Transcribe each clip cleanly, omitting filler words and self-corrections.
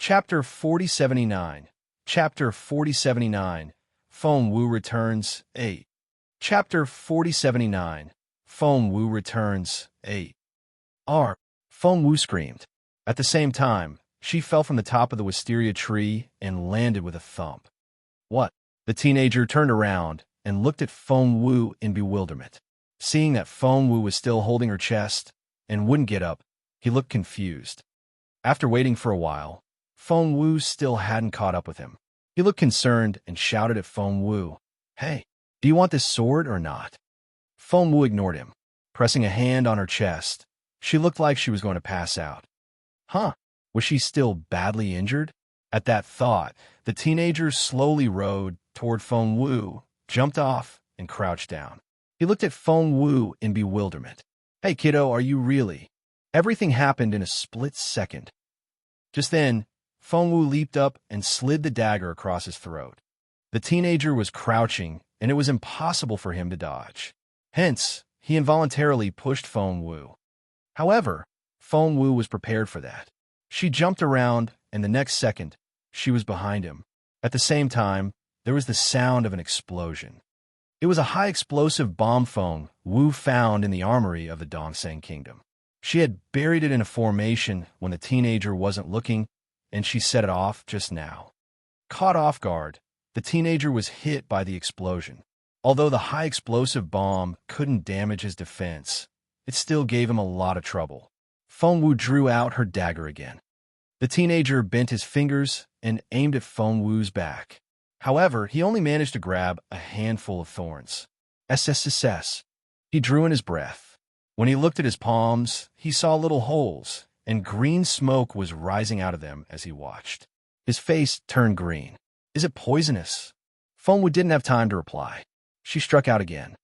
Chapter 4079. Chapter 4079. Feng Wu returns. 8. Chapter 4079. Feng Wu returns. 8. R. Feng Wu screamed. At the same time, she fell from the top of the wisteria tree and landed with a thump. What? The teenager turned around and looked at Feng Wu in bewilderment. Seeing that Feng Wu was still holding her chest and wouldn't get up, he looked confused. After waiting for a while, Feng Wu still hadn't caught up with him. He looked concerned and shouted at Feng Wu, "Hey, do you want this sword or not?" Feng Wu ignored him. Pressing a hand on her chest, she looked like she was going to pass out. Huh? Was she still badly injured? At that thought, the teenager slowly rode toward Feng Wu, jumped off, and crouched down. He looked at Feng Wu in bewilderment. "Hey, kiddo, are you really?" Everything happened in a split second. Just then, Feng Wu leaped up and slid the dagger across his throat. The teenager was crouching, and it was impossible for him to dodge. Hence, he involuntarily pushed Feng Wu. However, Feng Wu was prepared for that. She jumped around, and the next second, she was behind him. At the same time, there was the sound of an explosion. It was a high-explosive bomb Feng Wu found in the armory of the Dongseng Kingdom. She had buried it in a formation when the teenager wasn't looking, and she set it off just now. Caught off guard, the teenager was hit by the explosion. Although the high-explosive bomb couldn't damage his defense, it still gave him a lot of trouble. Feng Wu drew out her dagger again. The teenager bent his fingers and aimed at Feng Wu's back. However, he only managed to grab a handful of thorns. SSSS. He drew in his breath. When he looked at his palms, he saw little holes, and green smoke was rising out of them as he watched. His face turned green. Is it poisonous? Feng Wu didn't have time to reply. She struck out again.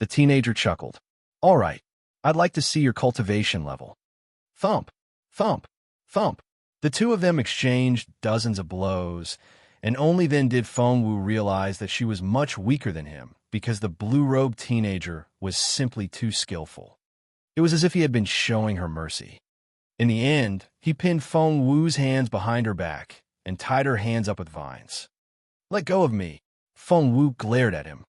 The teenager chuckled. All right, I'd like to see your cultivation level. Thump, thump, thump. The two of them exchanged dozens of blows, and only then did Feng Wu realize that she was much weaker than him because the blue-robed teenager was simply too skillful. It was as if he had been showing her mercy. In the end, he pinned Feng Wu's hands behind her back and tied her hands up with vines. Let go of me. Feng Wu glared at him.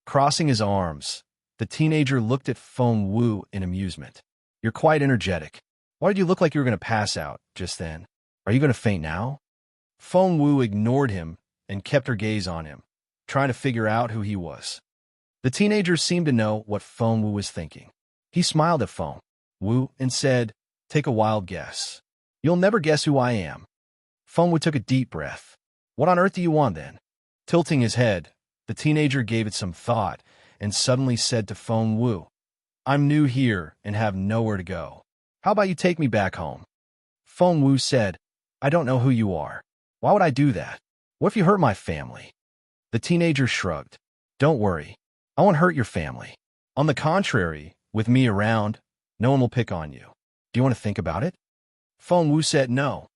Crossing his arms, the teenager looked at Feng Wu in amusement. You're quite energetic. Why did you look like you were going to pass out just then? Are you going to faint now? Feng Wu ignored him and kept her gaze on him, trying to figure out who he was. The teenager seemed to know what Feng Wu was thinking. He smiled at Feng Wu and said, Take a wild guess. You'll never guess who I am. Feng Wu took a deep breath. What on earth do you want then? Tilting his head, the teenager gave it some thought and suddenly said to Feng Wu, I'm new here and have nowhere to go. How about you take me back home? Feng Wu said, I don't know who you are. Why would I do that? What if you hurt my family? The teenager shrugged. Don't worry. I won't hurt your family. On the contrary, with me around, no one will pick on you. Do you want to think about it? Feng Wu said no.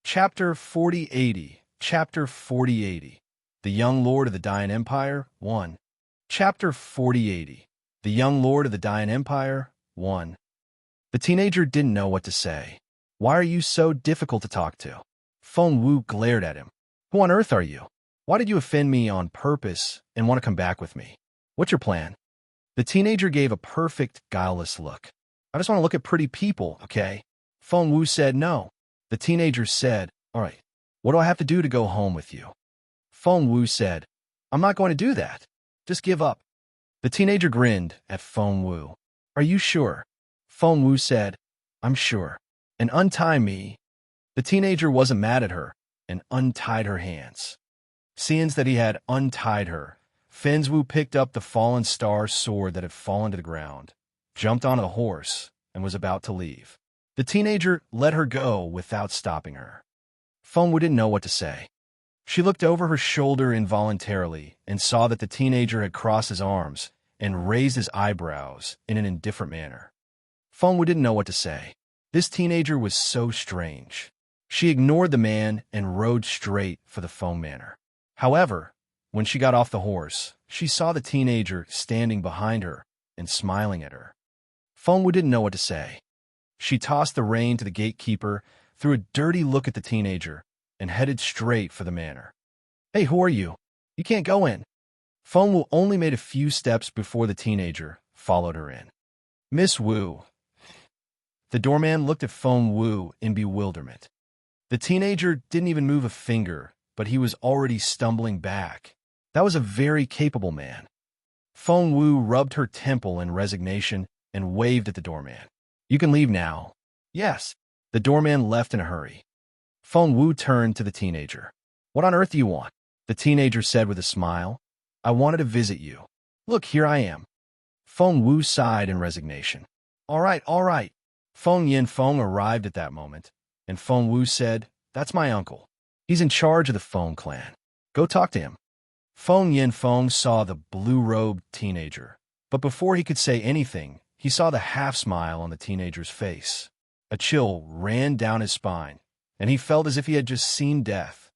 Chapter 4080. Chapter 4080. The Young Lord of the Dayan Empire, 1. Chapter 4080. The Young Lord of the Dayan Empire, 1. The teenager didn't know what to say. Why are you so difficult to talk to? Feng Wu glared at him. Who on earth are you? Why did you offend me on purpose and want to come back with me? What's your plan? The teenager gave a perfect, guileless look. I just want to look at pretty people, okay? Feng Wu said no. The teenager said, all right, what do I have to do to go home with you? Feng Wu said, I'm not going to do that. Just give up. The teenager grinned at Feng Wu. Are you sure? Feng Wu said, I'm sure. And untie me. The teenager wasn't mad at her and untied her hands. Seeing that he had untied her, Feng Wu picked up the fallen star sword that had fallen to the ground, jumped on a horse, and was about to leave. The teenager let her go without stopping her. Feng Wu didn't know what to say. She looked over her shoulder involuntarily and saw that the teenager had crossed his arms and raised his eyebrows in an indifferent manner. Feng Wu didn't know what to say. This teenager was so strange. She ignored the man and rode straight for the Feng Manor. However, when she got off the horse, she saw the teenager standing behind her and smiling at her. Feng Wu didn't know what to say. She tossed the rein to the gatekeeper, threw a dirty look at the teenager, and headed straight for the manor. Hey, who are you? You can't go in. Feng Wu only made a few steps before the teenager followed her in. Miss Wu. The doorman looked at Feng Wu in bewilderment. The teenager didn't even move a finger, but he was already stumbling back. That was a very capable man. Feng Wu rubbed her temple in resignation and waved at the doorman. You can leave now. Yes. The doorman left in a hurry. Feng Wu turned to the teenager. What on earth do you want? The teenager said with a smile. I wanted to visit you. Look, here I am. Feng Wu sighed in resignation. All right, all right. Feng Yinfeng arrived at that moment, and Feng Wu said, That's my uncle. He's in charge of the Feng clan. Go talk to him. Feng Yinfeng saw the blue-robed teenager, but before he could say anything, he saw the half-smile on the teenager's face. A chill ran down his spine, and he felt as if he had just seen death.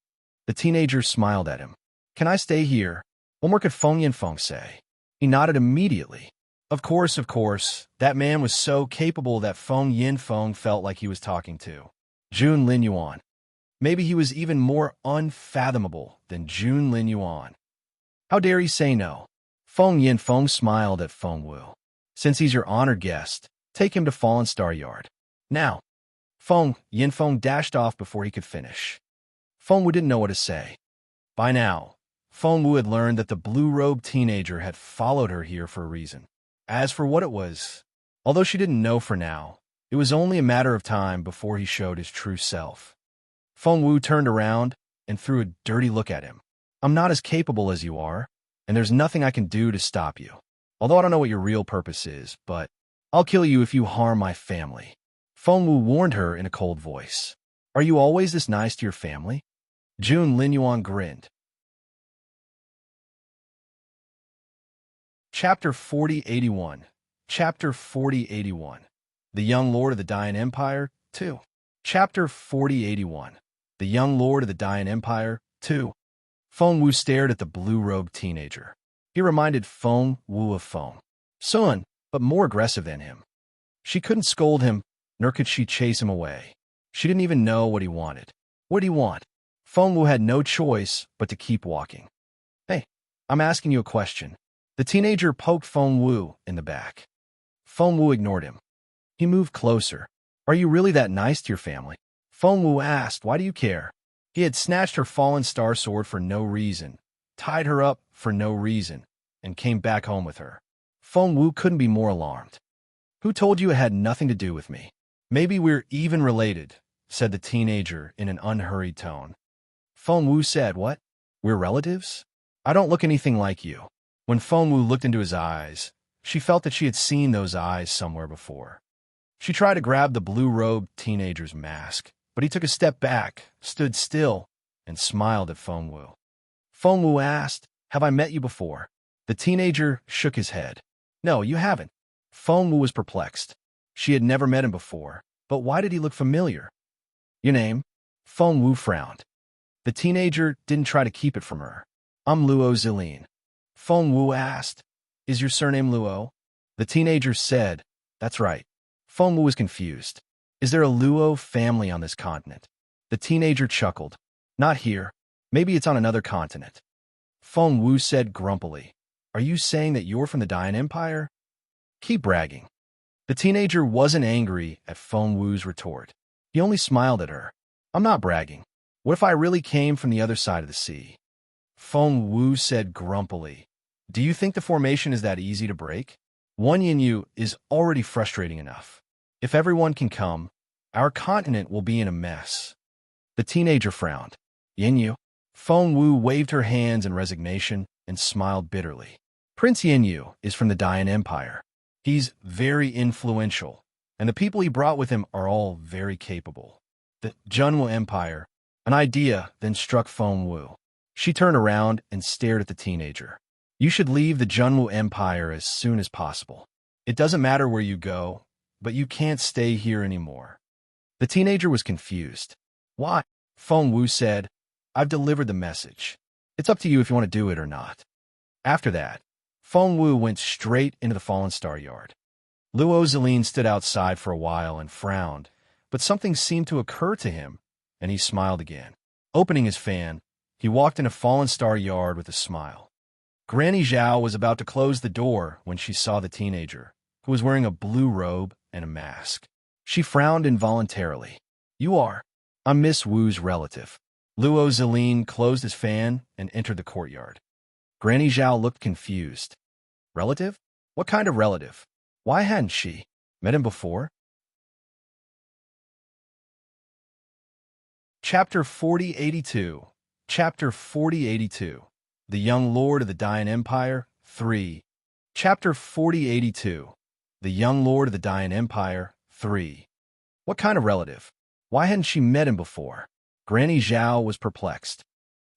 The teenager smiled at him. Can I stay here? What more could Feng Yinfeng say? He nodded immediately. Of course, that man was so capable that Feng Yinfeng felt like he was talking to Jun Lin Yuan. Maybe he was even more unfathomable than Jun Lin Yuan. How dare he say no? Feng Yinfeng smiled at Feng Wu. Since he's your honored guest, take him to Fallen Star Yard. Now. Feng Yinfeng dashed off before he could finish. Feng Wu didn't know what to say. By now, Feng Wu had learned that the blue-robed teenager had followed her here for a reason. As for what it was, although she didn't know for now, it was only a matter of time before he showed his true self. Feng Wu turned around and threw a dirty look at him. I'm not as capable as you are, and there's nothing I can do to stop you. Although I don't know what your real purpose is, but I'll kill you if you harm my family. Feng Wu warned her in a cold voice. Are you always this nice to your family? Jun Linyuan grinned. Chapter 4081. Chapter 4081. The Young Lord of the Dayan Empire, 2. Chapter 4081. The Young Lord of the Dayan Empire, 2. Feng Wu stared at the blue-robed teenager. He reminded Feng Wu of Feng Sun, but more aggressive than him. She couldn't scold him, nor could she chase him away. She didn't even know what he wanted. What did he want? Feng Wu had no choice but to keep walking. Hey, I'm asking you a question. The teenager poked Feng Wu in the back. Feng Wu ignored him. He moved closer. Are you really that nice to your family? Feng Wu asked, why do you care? He had snatched her fallen star sword for no reason, tied her up for no reason, and came back home with her. Feng Wu couldn't be more alarmed. Who told you it had nothing to do with me? Maybe we're even related, said the teenager in an unhurried tone. Feng Wu said, what? We're relatives? I don't look anything like you. When Feng Wu looked into his eyes, she felt that she had seen those eyes somewhere before. She tried to grab the blue-robed teenager's mask, but he took a step back, stood still, and smiled at Feng Wu. Feng Wu asked, have I met you before? The teenager shook his head. No, you haven't. Feng Wu was perplexed. She had never met him before, but why did he look familiar? Your name? Feng Wu frowned. The teenager didn't try to keep it from her. I'm Luo Zilin. Feng Wu asked, is your surname Luo? The teenager said, that's right. Feng Wu was confused. Is there a Luo family on this continent? The teenager chuckled. Not here. Maybe it's on another continent. Feng Wu said grumpily, are you saying that you're from the Dayan Empire? Keep bragging. The teenager wasn't angry at Feng Wu's retort. He only smiled at her. I'm not bragging. What if I really came from the other side of the sea? Feng Wu said grumpily, do you think the formation is that easy to break? One Yinyu is already frustrating enough. If everyone can come, our continent will be in a mess. The teenager frowned. Yinyu? Feng Wu waved her hands in resignation and smiled bitterly. Prince Yinyu is from the Dayan Empire. He's very influential, and the people he brought with him are all very capable. The Junwu Empire. An idea then struck Feng Wu. She turned around and stared at the teenager. You should leave the Junwu Empire as soon as possible. It doesn't matter where you go, but you can't stay here anymore. The teenager was confused. Why? Feng Wu said, I've delivered the message. It's up to you if you want to do it or not. After that, Feng Wu went straight into the Fallen Star Yard. Luo Zilin stood outside for a while and frowned, but something seemed to occur to him, and he smiled again. Opening his fan, he walked in a fallen star yard with a smile. Granny Zhao was about to close the door when she saw the teenager, who was wearing a blue robe and a mask. She frowned involuntarily. "You are. I'm Miss Wu's relative." Luo Zilin closed his fan and entered the courtyard. Granny Zhao looked confused. "Relative? What kind of relative? Why hadn't she met him before?" Chapter 4082. Chapter 4082. The Young Lord of the Dayan Empire, 3. Chapter 4082. The Young Lord of the Dayan Empire, 3. What kind of relative? Why hadn't she met him before? Granny Zhao was perplexed.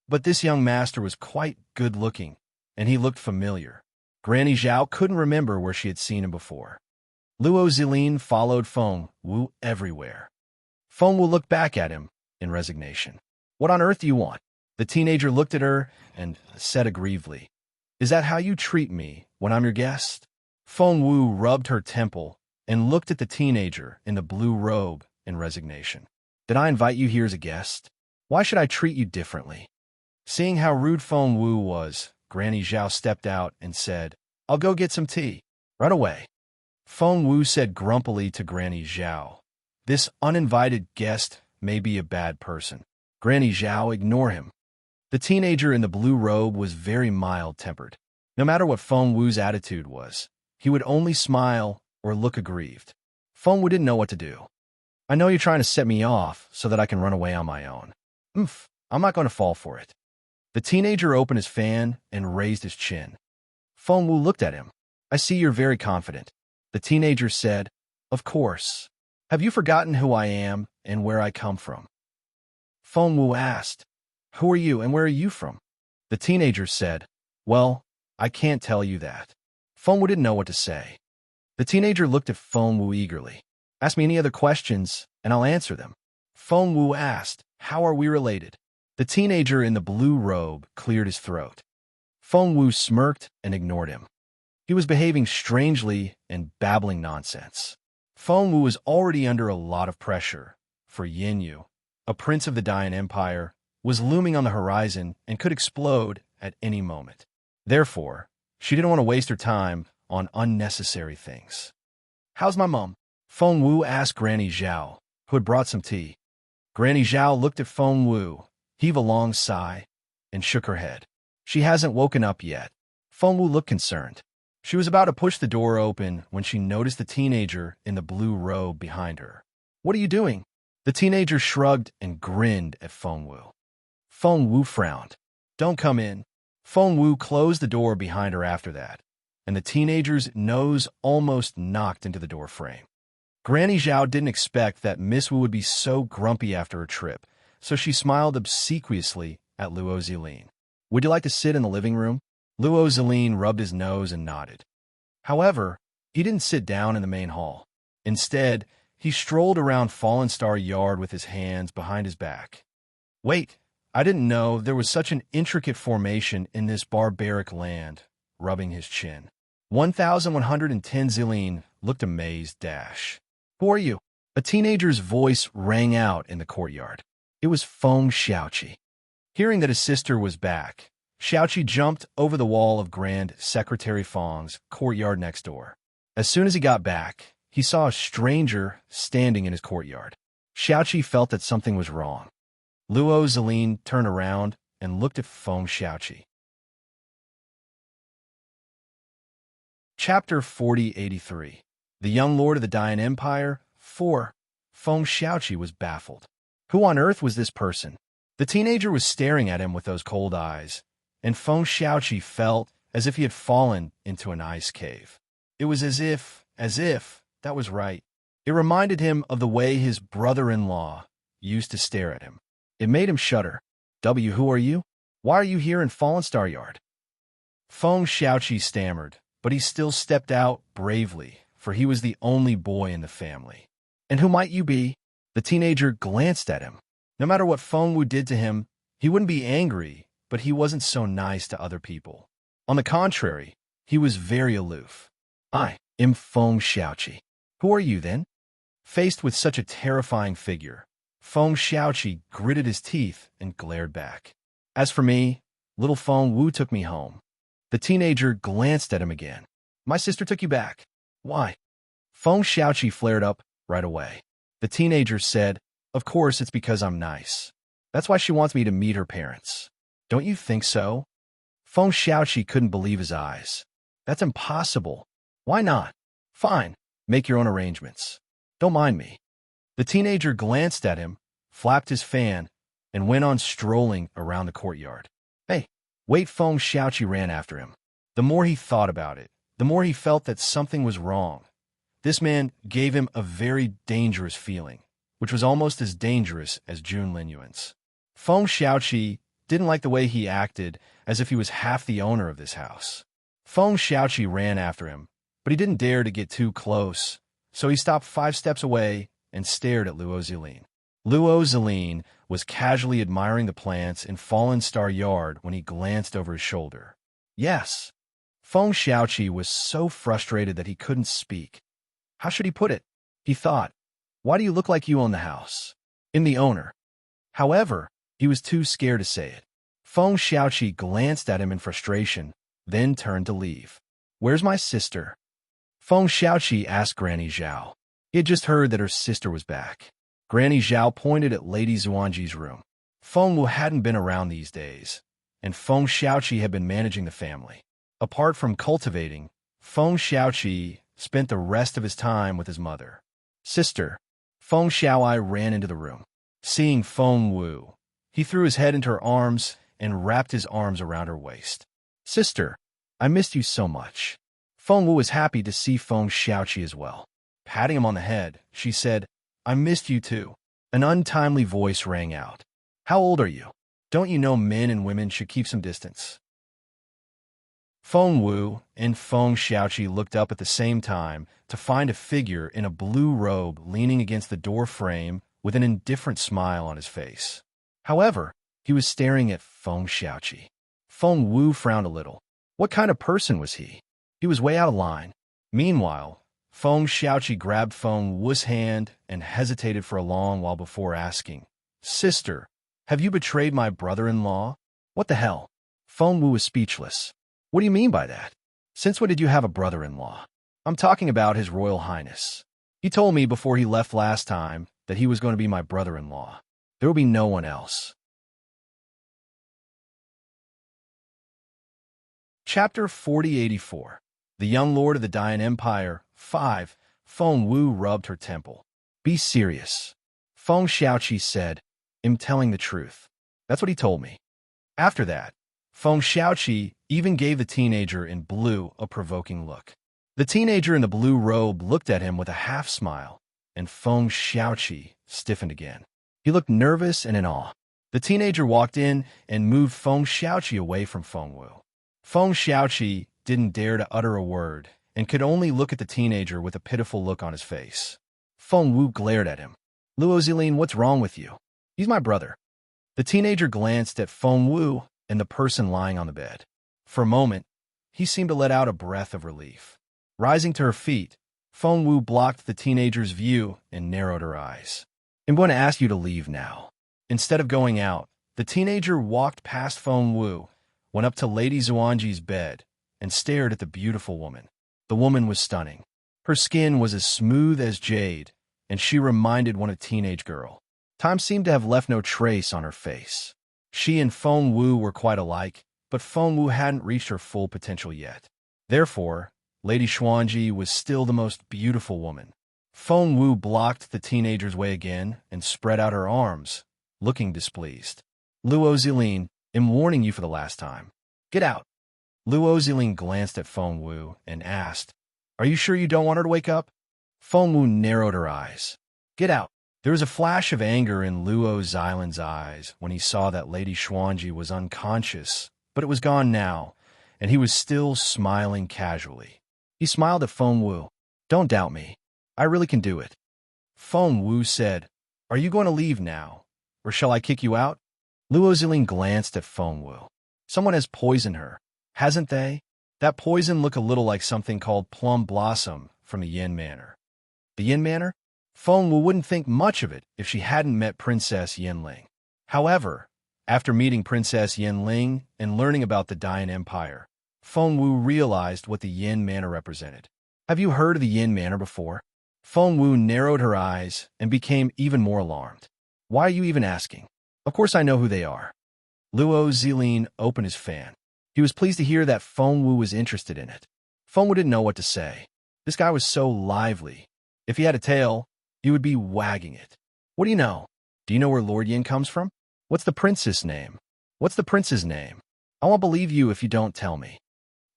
But this young master was quite good-looking, and he looked familiar. Granny Zhao couldn't remember where she had seen him before. Luo Zilin followed Feng Wu everywhere. Feng Wu looked back at him in resignation. "What on earth do you want?" The teenager looked at her and said aggrievedly, "Is that how you treat me when I'm your guest?" Feng Wu rubbed her temple and looked at the teenager in the blue robe in resignation. "Did I invite you here as a guest? Why should I treat you differently?" Seeing how rude Feng Wu was, Granny Zhao stepped out and said, "I'll go get some tea. Right away." Feng Wu said grumpily to Granny Zhao, "This uninvited guest may be a bad person. Granny Zhao, ignore him." The teenager in the blue robe was very mild-tempered. No matter what Feng Wu's attitude was, he would only smile or look aggrieved. Feng Wu didn't know what to do. "I know you're trying to set me off so that I can run away on my own. I'm not going to fall for it." The teenager opened his fan and raised his chin. Feng Wu looked at him. "I see you're very confident." The teenager said, "Of course. Have you forgotten who I am and where I come from?" Feng Wu asked, "Who are you and where are you from?" The teenager said, "Well, I can't tell you that." Feng Wu didn't know what to say. The teenager looked at Feng Wu eagerly. "Ask me any other questions, and I'll answer them." Feng Wu asked, "How are we related?" The teenager in the blue robe cleared his throat. Feng Wu smirked and ignored him. He was behaving strangely and babbling nonsense. Feng Wu was already under a lot of pressure, for Yin Yu, a prince of the Dayan Empire, was looming on the horizon and could explode at any moment. Therefore, she didn't want to waste her time on unnecessary things. "How's my mom?" Feng Wu asked Granny Zhao, who had brought some tea. Granny Zhao looked at Feng Wu, heaved a long sigh, and shook her head. "She hasn't woken up yet." Feng Wu looked concerned. She was about to push the door open when she noticed the teenager in the blue robe behind her. "What are you doing?" The teenager shrugged and grinned at Feng Wu. Feng Wu frowned. "Don't come in." Feng Wu closed the door behind her after that, and the teenager's nose almost knocked into the door frame. Granny Zhao didn't expect that Miss Wu would be so grumpy after her trip, so she smiled obsequiously at Luo Zilin. "Would you like to sit in the living room?" Luo Zilin rubbed his nose and nodded. However, he didn't sit down in the main hall. Instead, he strolled around Fallen Star Yard with his hands behind his back. "Wait, I didn't know there was such an intricate formation in this barbaric land," rubbing his chin. 1110 Zilin looked amazed. "Who are you?" A teenager's voice rang out in the courtyard. It was Feng Xiaoqi. Hearing that his sister was back, Xiaoqi jumped over the wall of Grand Secretary Feng's courtyard next door. As soon as he got back, he saw a stranger standing in his courtyard. Xiaoqi felt that something was wrong. Luo Zilin turned around and looked at Feng Xiaoqi. Chapter 4083. The Young Lord of the Dayan Empire, 4. Feng Xiaoqi was baffled. Who on earth was this person? The teenager was staring at him with those cold eyes, and Feng Xiaoqi felt as if he had fallen into an ice cave. It was as if, that was right. It reminded him of the way his brother-in-law used to stare at him. It made him shudder. Who are you? Why are you here in Fallen Star Yard?" Feng Xiaoqi stammered, but he still stepped out bravely, for he was the only boy in the family. "And who might you be?" The teenager glanced at him. No matter what Feng Wu did to him, he wouldn't be angry, but he wasn't so nice to other people. On the contrary, he was very aloof. Feng Xiaoqi. Who are you, then? Faced with such a terrifying figure, Feng Xiaoqi gritted his teeth and glared back. As for me, little Feng Wu took me home. The teenager glanced at him again. My sister took you back. Why? Feng Xiaoqi flared up right away. The teenager said, of course it's because I'm nice. That's why she wants me to meet her parents. Don't you think so? Feng Xiaoqi couldn't believe his eyes. That's impossible. Why not? Fine, make your own arrangements. Don't mind me. The teenager glanced at him, flapped his fan, and went on strolling around the courtyard. Hey, wait! Feng Xiaoqi ran after him. The more he thought about it, the more he felt that something was wrong. This man gave him a very dangerous feeling, which was almost as dangerous as Jun Linyuan's. Feng Xiaoqi didn't like the way he acted, as if he was half the owner of this house. Feng Xiaoqi ran after him, but he didn't dare to get too close, so he stopped 5 steps away and stared at Luo Zilin. Luo Zilin was casually admiring the plants in Fallen Star Yard when he glanced over his shoulder. Yes. Feng Xiaoqi was so frustrated that he couldn't speak. How should he put it? He thought, why do you look like you own the house? In the owner. However, he was too scared to say it. Feng Xiaoqi glanced at him in frustration, then turned to leave. Where's my sister? Feng Xiaoqi asked Granny Zhao. He had just heard that her sister was back. Granny Zhao pointed at Lady Zuanji's room. Feng Wu hadn't been around these days, and Feng Xiaoqi had been managing the family. Apart from cultivating, Feng Xiaoqi spent the rest of his time with his mother. Sister. Feng Xiaoai ran into the room. Seeing Feng Wu, he threw his head into her arms and wrapped his arms around her waist. Sister, I missed you so much. Feng Wu was happy to see Feng Xiaoqi as well. Patting him on the head, she said, I missed you too. An untimely voice rang out. How old are you? Don't you know men and women should keep some distance? Feng Wu and Feng Xiaoqi looked up at the same time to find a figure in a blue robe leaning against the door frame with an indifferent smile on his face. However, he was staring at Feng Xiaoqi. Feng Wu frowned a little. What kind of person was he? He was way out of line. Meanwhile, Feng Xiaoqi grabbed Feng Wu's hand and hesitated for a long while before asking, Sister, have you betrayed my brother-in-law? What the hell? Feng Wu was speechless. What do you mean by that? Since when did you have a brother-in-law? I'm talking about His Royal Highness. He told me before he left last time that he was going to be my brother-in-law. There will be no one else. Chapter 4084. The Young Lord of the Dian Empire, 5. Feng Wu rubbed her temple. Be serious. Feng Xiaoqi said, I'm telling the truth. That's what he told me. After that, Feng Xiaoqi even gave the teenager in blue a provoking look. The teenager in the blue robe looked at him with a half-smile, and Feng Xiaoqi stiffened again. He looked nervous and in awe. The teenager walked in and moved Feng Xiaoqi away from Feng Wu. Feng Xiaoqi didn't dare to utter a word and could only look at the teenager with a pitiful look on his face. Feng Wu glared at him. Luo Zilin, what's wrong with you? He's my brother. The teenager glanced at Feng Wu and the person lying on the bed. For a moment, he seemed to let out a breath of relief. Rising to her feet, Feng Wu blocked the teenager's view and narrowed her eyes. I'm going to ask you to leave now. Instead of going out, the teenager walked past Feng Wu, went up to Lady Zuanji's bed, and stared at the beautiful woman. The woman was stunning. Her skin was as smooth as jade, and she reminded one of a teenage girl. Time seemed to have left no trace on her face. She and Feng Wu were quite alike, but Feng Wu hadn't reached her full potential yet. Therefore, Lady Xuanji was still the most beautiful woman. Feng Wu blocked the teenager's way again and spread out her arms, looking displeased. Luo Zilin, I'm warning you for the last time. Get out. Luo Zilin glanced at Feng Wu and asked, Are you sure you don't want her to wake up? Feng Wu narrowed her eyes. Get out. There was a flash of anger in Luo Zilin's eyes when he saw that Lady Xuanji was unconscious, but it was gone now, and he was still smiling casually. He smiled at Feng Wu. Don't doubt me. I really can do it. Feng Wu said, Are you going to leave now, or shall I kick you out? Luo Zilin glanced at Feng Wu. Someone has poisoned her, hasn't they? That poison looked a little like something called plum blossom from the Yin Manor. The Yin Manor? Feng Wu wouldn't think much of it if she hadn't met Princess Yinling. However, after meeting Princess Yinling and learning about the Dian Empire, Feng Wu realized what the Yin Manor represented. Have you heard of the Yin Manor before? Feng Wu narrowed her eyes and became even more alarmed. Why are you even asking? Of course I know who they are. Luo Zilin opened his fan. He was pleased to hear that Feng Wu was interested in it. Feng Wu didn't know what to say. This guy was so lively. If he had a tail, he would be wagging it. What do you know? Do you know where Lord Yin comes from? What's the prince's name? What's the prince's name? I won't believe you if you don't tell me.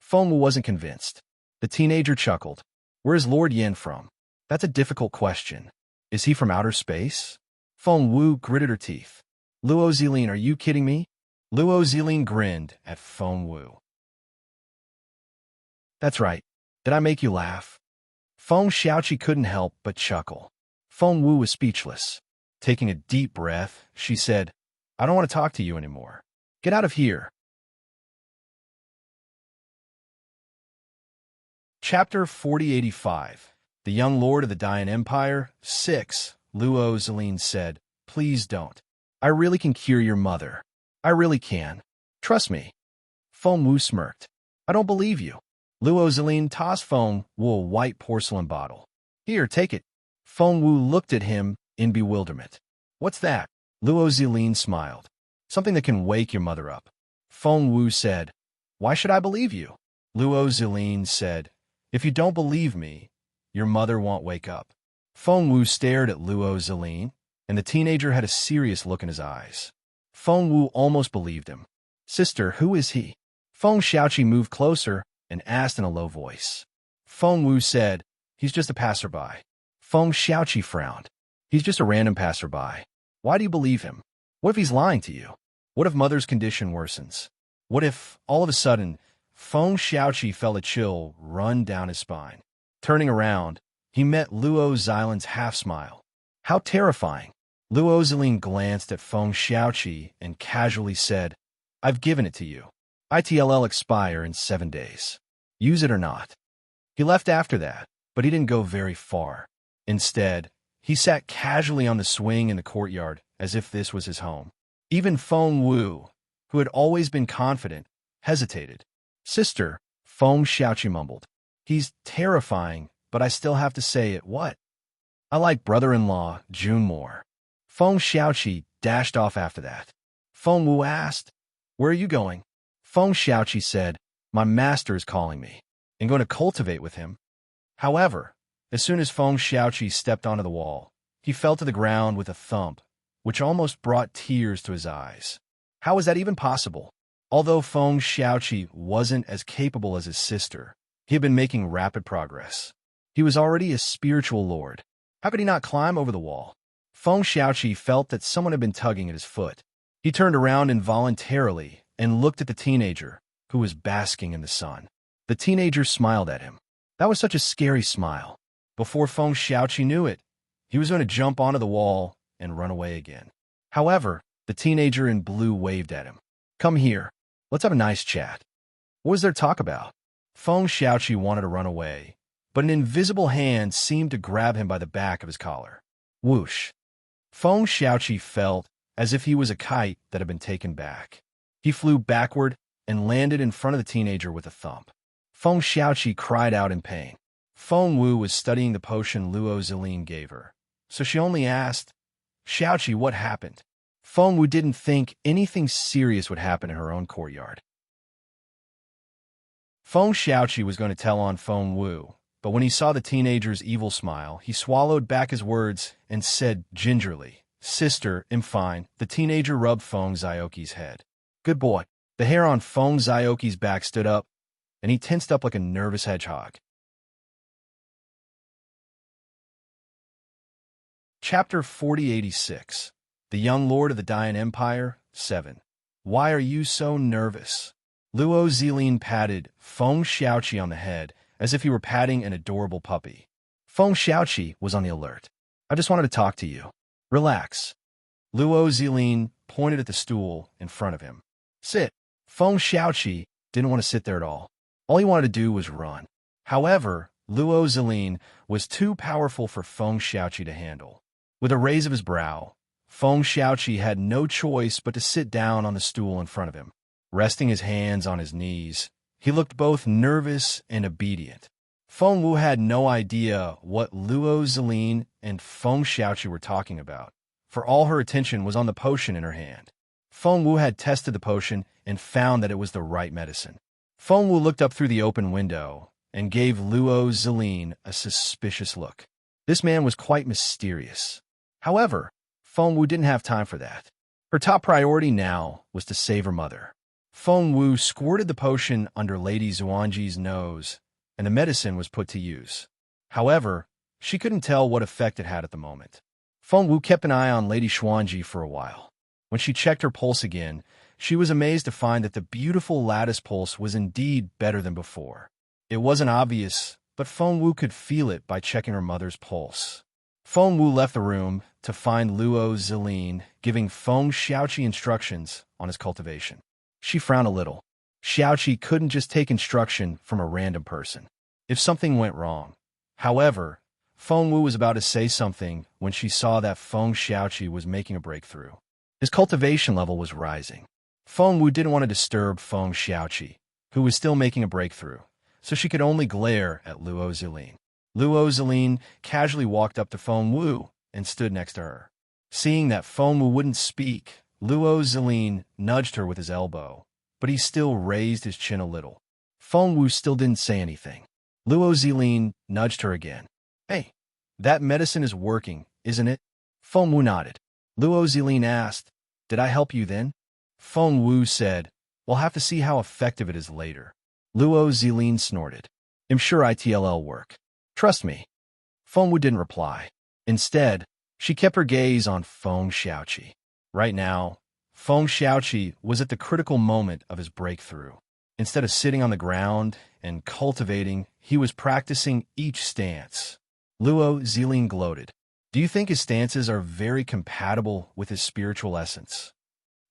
Feng Wu wasn't convinced. The teenager chuckled. Where is Lord Yin from? That's a difficult question. Is he from outer space? Feng Wu gritted her teeth. Luo Zilin, are you kidding me? Luo Zilin grinned at Feng Wu. That's right. Did I make you laugh? Feng Xiaoqi couldn't help but chuckle. Feng Wu was speechless. Taking a deep breath, she said, I don't want to talk to you anymore. Get out of here. Chapter 4085. The Young Lord of the Dian Empire, 6. Luo Zilin said, Please don't. I really can cure your mother. I really can. Trust me. Feng Wu smirked. I don't believe you. Luo Zilin tossed Feng Wu a white porcelain bottle. Here, take it. Feng Wu looked at him in bewilderment. What's that? Luo Zilin smiled. Something that can wake your mother up. Feng Wu said, Why should I believe you? Luo Zilin said, If you don't believe me, your mother won't wake up. Feng Wu stared at Luo Zilin, and the teenager had a serious look in his eyes. Feng Wu almost believed him. Sister, who is he? Feng Xiaoqi moved closer and asked in a low voice. Feng Wu said, He's just a passerby. Feng Xiaoqi frowned. He's just a random passerby. Why do you believe him? What if he's lying to you? What if mother's condition worsens? What if, all of a sudden, Feng Xiaoqi felt a chill run down his spine. Turning around, he met Luo Zilin's half-smile. How terrifying! Luo Zilin glanced at Feng Xiaoqi and casually said, I've given it to you. ITLL expire in 7 days. Use it or not. He left after that, but he didn't go very far. Instead, he sat casually on the swing in the courtyard as if this was his home. Even Feng Wu, who had always been confident, hesitated. Sister, Feng Xiaoqi mumbled. He's terrifying, but I still have to say it. What? I like brother-in-law, June more. Feng Xiaoqi dashed off after that. Feng Wu asked, Where are you going? Feng Xiaoqi said, My master is calling me, and going to cultivate with him. However, as soon as Feng Xiaoqi stepped onto the wall, he fell to the ground with a thump, which almost brought tears to his eyes. How was that even possible? Although Feng Xiaoqi wasn't as capable as his sister, he had been making rapid progress. He was already a spiritual lord. How could he not climb over the wall? Feng Xiaoqi felt that someone had been tugging at his foot. He turned around involuntarily and looked at the teenager, who was basking in the sun. The teenager smiled at him. That was such a scary smile. Before Feng Xiaoqi knew it, he was going to jump onto the wall and run away again. However, the teenager in blue waved at him. Come here. Let's have a nice chat. What was there talk about? Feng Xiaoqi wanted to run away, but an invisible hand seemed to grab him by the back of his collar. Whoosh. Feng Xiaoqi felt as if he was a kite that had been taken back. He flew backward and landed in front of the teenager with a thump. Feng Xiaoqi cried out in pain. Feng Wu was studying the potion Luo Zilin gave her, so she only asked, Xiaoqi, what happened? Feng Wu didn't think anything serious would happen in her own courtyard. Feng Xiaoqi was going to tell on Feng Wu, but when he saw the teenager's evil smile, he swallowed back his words and said gingerly, Sister, I'm fine. The teenager rubbed Feng Zioki's head. Good boy. The hair on Feng Zioki's back stood up, and he tensed up like a nervous hedgehog. Chapter 4086. The Young Lord of the Dian Empire, 7. Why are you so nervous? Luo Zilin patted Feng Xiaoqi on the head as if he were patting an adorable puppy. Feng Xiaoqi was on the alert. I just wanted to talk to you. Relax. Luo Zilin pointed at the stool in front of him. Sit. Feng Xiaoqi didn't want to sit there at all. All he wanted to do was run. However, Luo Zilin was too powerful for Feng Xiaoqi to handle. With a raise of his brow, Feng Xiaoqi had no choice but to sit down on the stool in front of him. Resting his hands on his knees, he looked both nervous and obedient. Feng Wu had no idea what Luo Zilin and Feng Xiaoqi were talking about, for all her attention was on the potion in her hand. Feng Wu had tested the potion and found that it was the right medicine. Feng Wu looked up through the open window and gave Luo Zilin a suspicious look. This man was quite mysterious. However, Feng Wu didn't have time for that. Her top priority now was to save her mother. Feng Wu squirted the potion under Lady Xuanji's nose, and the medicine was put to use. However, she couldn't tell what effect it had at the moment. Feng Wu kept an eye on Lady Xuanji for a while. When she checked her pulse again, she was amazed to find that the beautiful lattice pulse was indeed better than before. It wasn't obvious, but Feng Wu could feel it by checking her mother's pulse. Feng Wu left the room to find Luo Zilin giving Feng Xiaoqi instructions on his cultivation. She frowned a little. Xiaoqi couldn't just take instruction from a random person if something went wrong. However, Feng Wu was about to say something when she saw that Feng Xiaoqi was making a breakthrough. His cultivation level was rising. Feng Wu didn't want to disturb Feng Xiaoqi, who was still making a breakthrough, so she could only glare at Luo Zilin. Luo Zilin casually walked up to Feng Wu and stood next to her. Seeing that Feng Wu wouldn't speak, Luo Zilin nudged her with his elbow, but he still raised his chin a little. Feng Wu still didn't say anything. Luo Zilin nudged her again. "Hey, that medicine is working, isn't it?" Feng Wu nodded. Luo Zilin asked, "Did I help you then?" Feng Wu said, "We'll have to see how effective it is later." Luo Zilin snorted. "I'm sure it'll work. Trust me." Feng Wu didn't reply. Instead, she kept her gaze on Feng Xiaoqi. Right now, Feng Xiaoqi was at the critical moment of his breakthrough. Instead of sitting on the ground and cultivating, he was practicing each stance. Luo Zilin gloated. "Do you think his stances are very compatible with his spiritual essence?"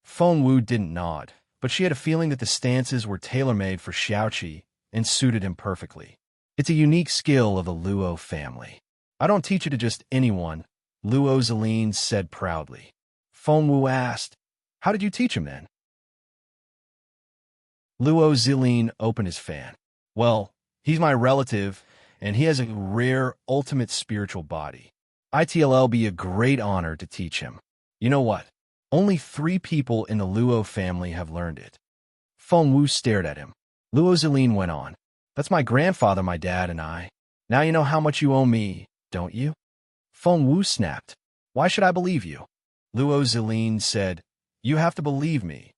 Feng Wu didn't nod, but she had a feeling that the stances were tailor-made for Xiaoqi and suited him perfectly. It's a unique skill of the Luo family. "I don't teach it to just anyone," Luo Zilin said proudly. Feng Wu asked, "How did you teach him then?" Luo Zilin opened his fan. "Well, he's my relative, and he has a rare ultimate spiritual body. It'll be a great honor to teach him. You know what? Only 3 people in the Luo family have learned it." Feng Wu stared at him. Luo Zilin went on. "That's my grandfather, my dad, and I. Now you know how much you owe me, don't you?" Feng Wu snapped. "Why should I believe you?" Luo Zilin said, "You have to believe me."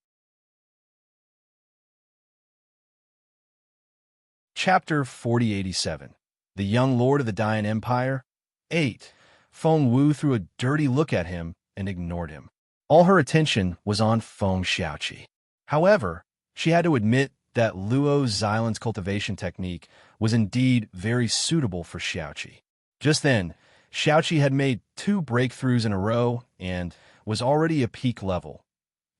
Chapter 4087. The Young Lord of the Dayan Empire. 8. Feng Wu threw a dirty look at him and ignored him. All her attention was on Feng Xiaoqi. However, she had to admit that Luo Zilin's cultivation technique was indeed very suitable for Xiaoqi. Just then, Xiaoqi had made 2 breakthroughs in a row and was already a peak level,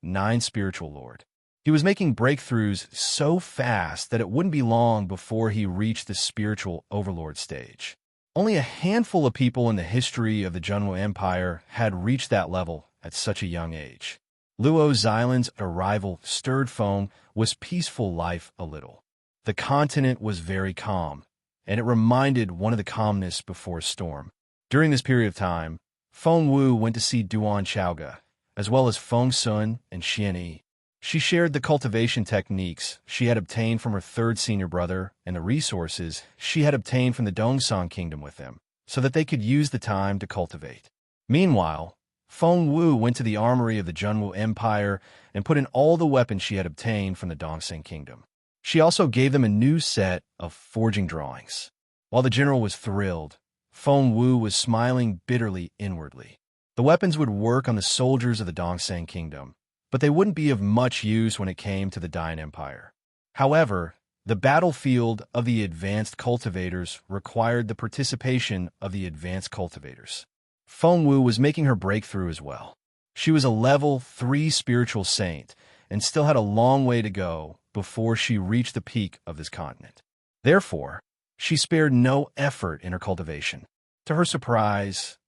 9 spiritual lord. He was making breakthroughs so fast that it wouldn't be long before he reached the spiritual overlord stage. Only a handful of people in the history of the Junwu Empire had reached that level at such a young age. Luo Zilin's arrival stirred Feng Wu's peaceful life a little. The continent was very calm, and it reminded one of the calmness before a storm. During this period of time, Feng Wu went to see Duan Chaoga, as well as Feng Sun and Xian Yi. She shared the cultivation techniques she had obtained from her 3rd senior brother and the resources she had obtained from the Dongshan kingdom with them, so that they could use the time to cultivate. Meanwhile, Feng Wu went to the armory of the Junwu Empire and put in all the weapons she had obtained from the Dongshan kingdom. She also gave them a new set of forging drawings. While the general was thrilled, Feng Wu was smiling bitterly inwardly. The weapons would work on the soldiers of the Dongshan kingdom, but they wouldn't be of much use when it came to the Dayan Empire. However, the battlefield of the advanced cultivators required the participation of the advanced cultivators. Feng Wu was making her breakthrough as well. She was a level 3 spiritual saint and still had a long way to go before she reached the peak of this continent. Therefore, she spared no effort in her cultivation. To her surprise,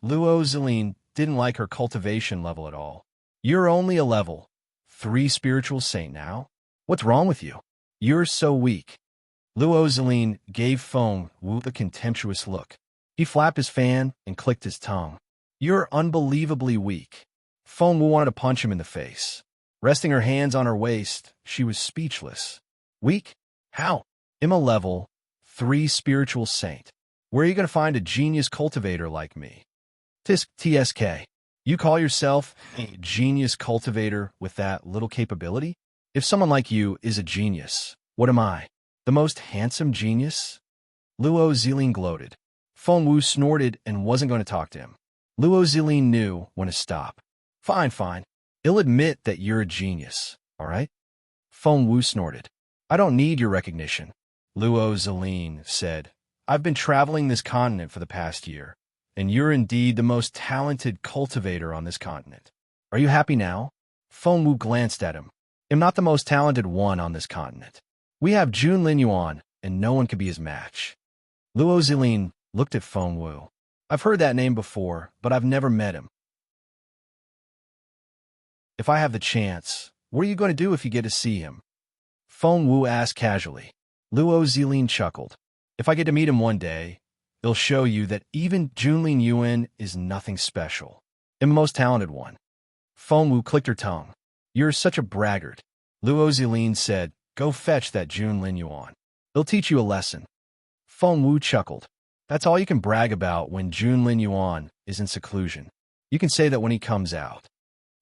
Luo Zilin didn't like her cultivation level at all. "You're only a level 3 spiritual saint now? What's wrong with you? You're so weak." Luo Zilin gave Feng Wu the contemptuous look. He flapped his fan and clicked his tongue. "You're unbelievably weak." Feng Wu wanted to punch him in the face. Resting her hands on her waist, she was speechless. "Weak? How? I'm a level 3 spiritual saint. Where are you going to find a genius cultivator like me?" "Tisk TSK. You call yourself a genius cultivator with that little capability? If someone like you is a genius, what am I? The most handsome genius?" Luo Zilin gloated. Feng Wu snorted and wasn't going to talk to him. Luo Zilin knew when to stop. Fine. I'll admit that you're a genius, all right?" Feng Wu snorted. "I don't need your recognition," Luo Zilin said. "I've been traveling this continent for the past year, and you're indeed the most talented cultivator on this continent. Are you happy now?" Feng Wu glanced at him. "I'm not the most talented one on this continent. We have Jun Lin Yuan, and no one could be his match." Luo Zilin looked at Feng Wu. "I've heard that name before, but I've never met him. If I have the chance, what are you going to do if you get to see him?" Feng Wu asked casually. Luo Zilin chuckled. "If I get to meet him one day, he'll show you that even Junlin Yuan is nothing special. I'm the most talented one." Feng Wu clicked her tongue. "You're such a braggart." Luo Zilin said, "Go fetch that Junlin Yuan. He'll teach you a lesson." Feng Wu chuckled. "That's all you can brag about when Junlin Yuan is in seclusion. You can say that when he comes out."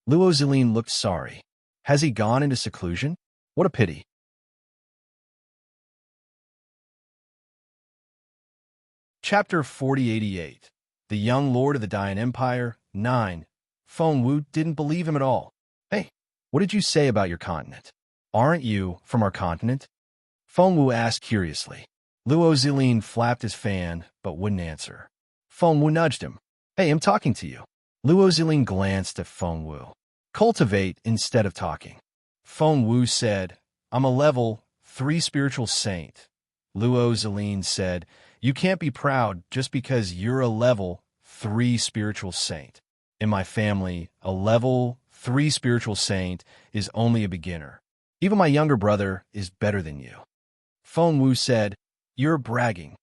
Luo Zilin looked sorry. "Has he gone into seclusion? What a pity." Chapter 4088. The Young Lord of the Dian Empire, 9. Feng Wu didn't believe him at all. "Hey, what did you say about your continent? Aren't you from our continent?" Feng Wu asked curiously. Luo Zilin flapped his fan, but wouldn't answer. Feng Wu nudged him. "Hey, I'm talking to you." Luo Zilin glanced at Feng Wu. "Cultivate instead of talking." Feng Wu said, "I'm a level 3 spiritual saint." Luo Zilin said, "You can't be proud just because you're a level 3 spiritual saint. In my family, a level 3 spiritual saint is only a beginner. Even my younger brother is better than you." Feng Wu said, "You're bragging."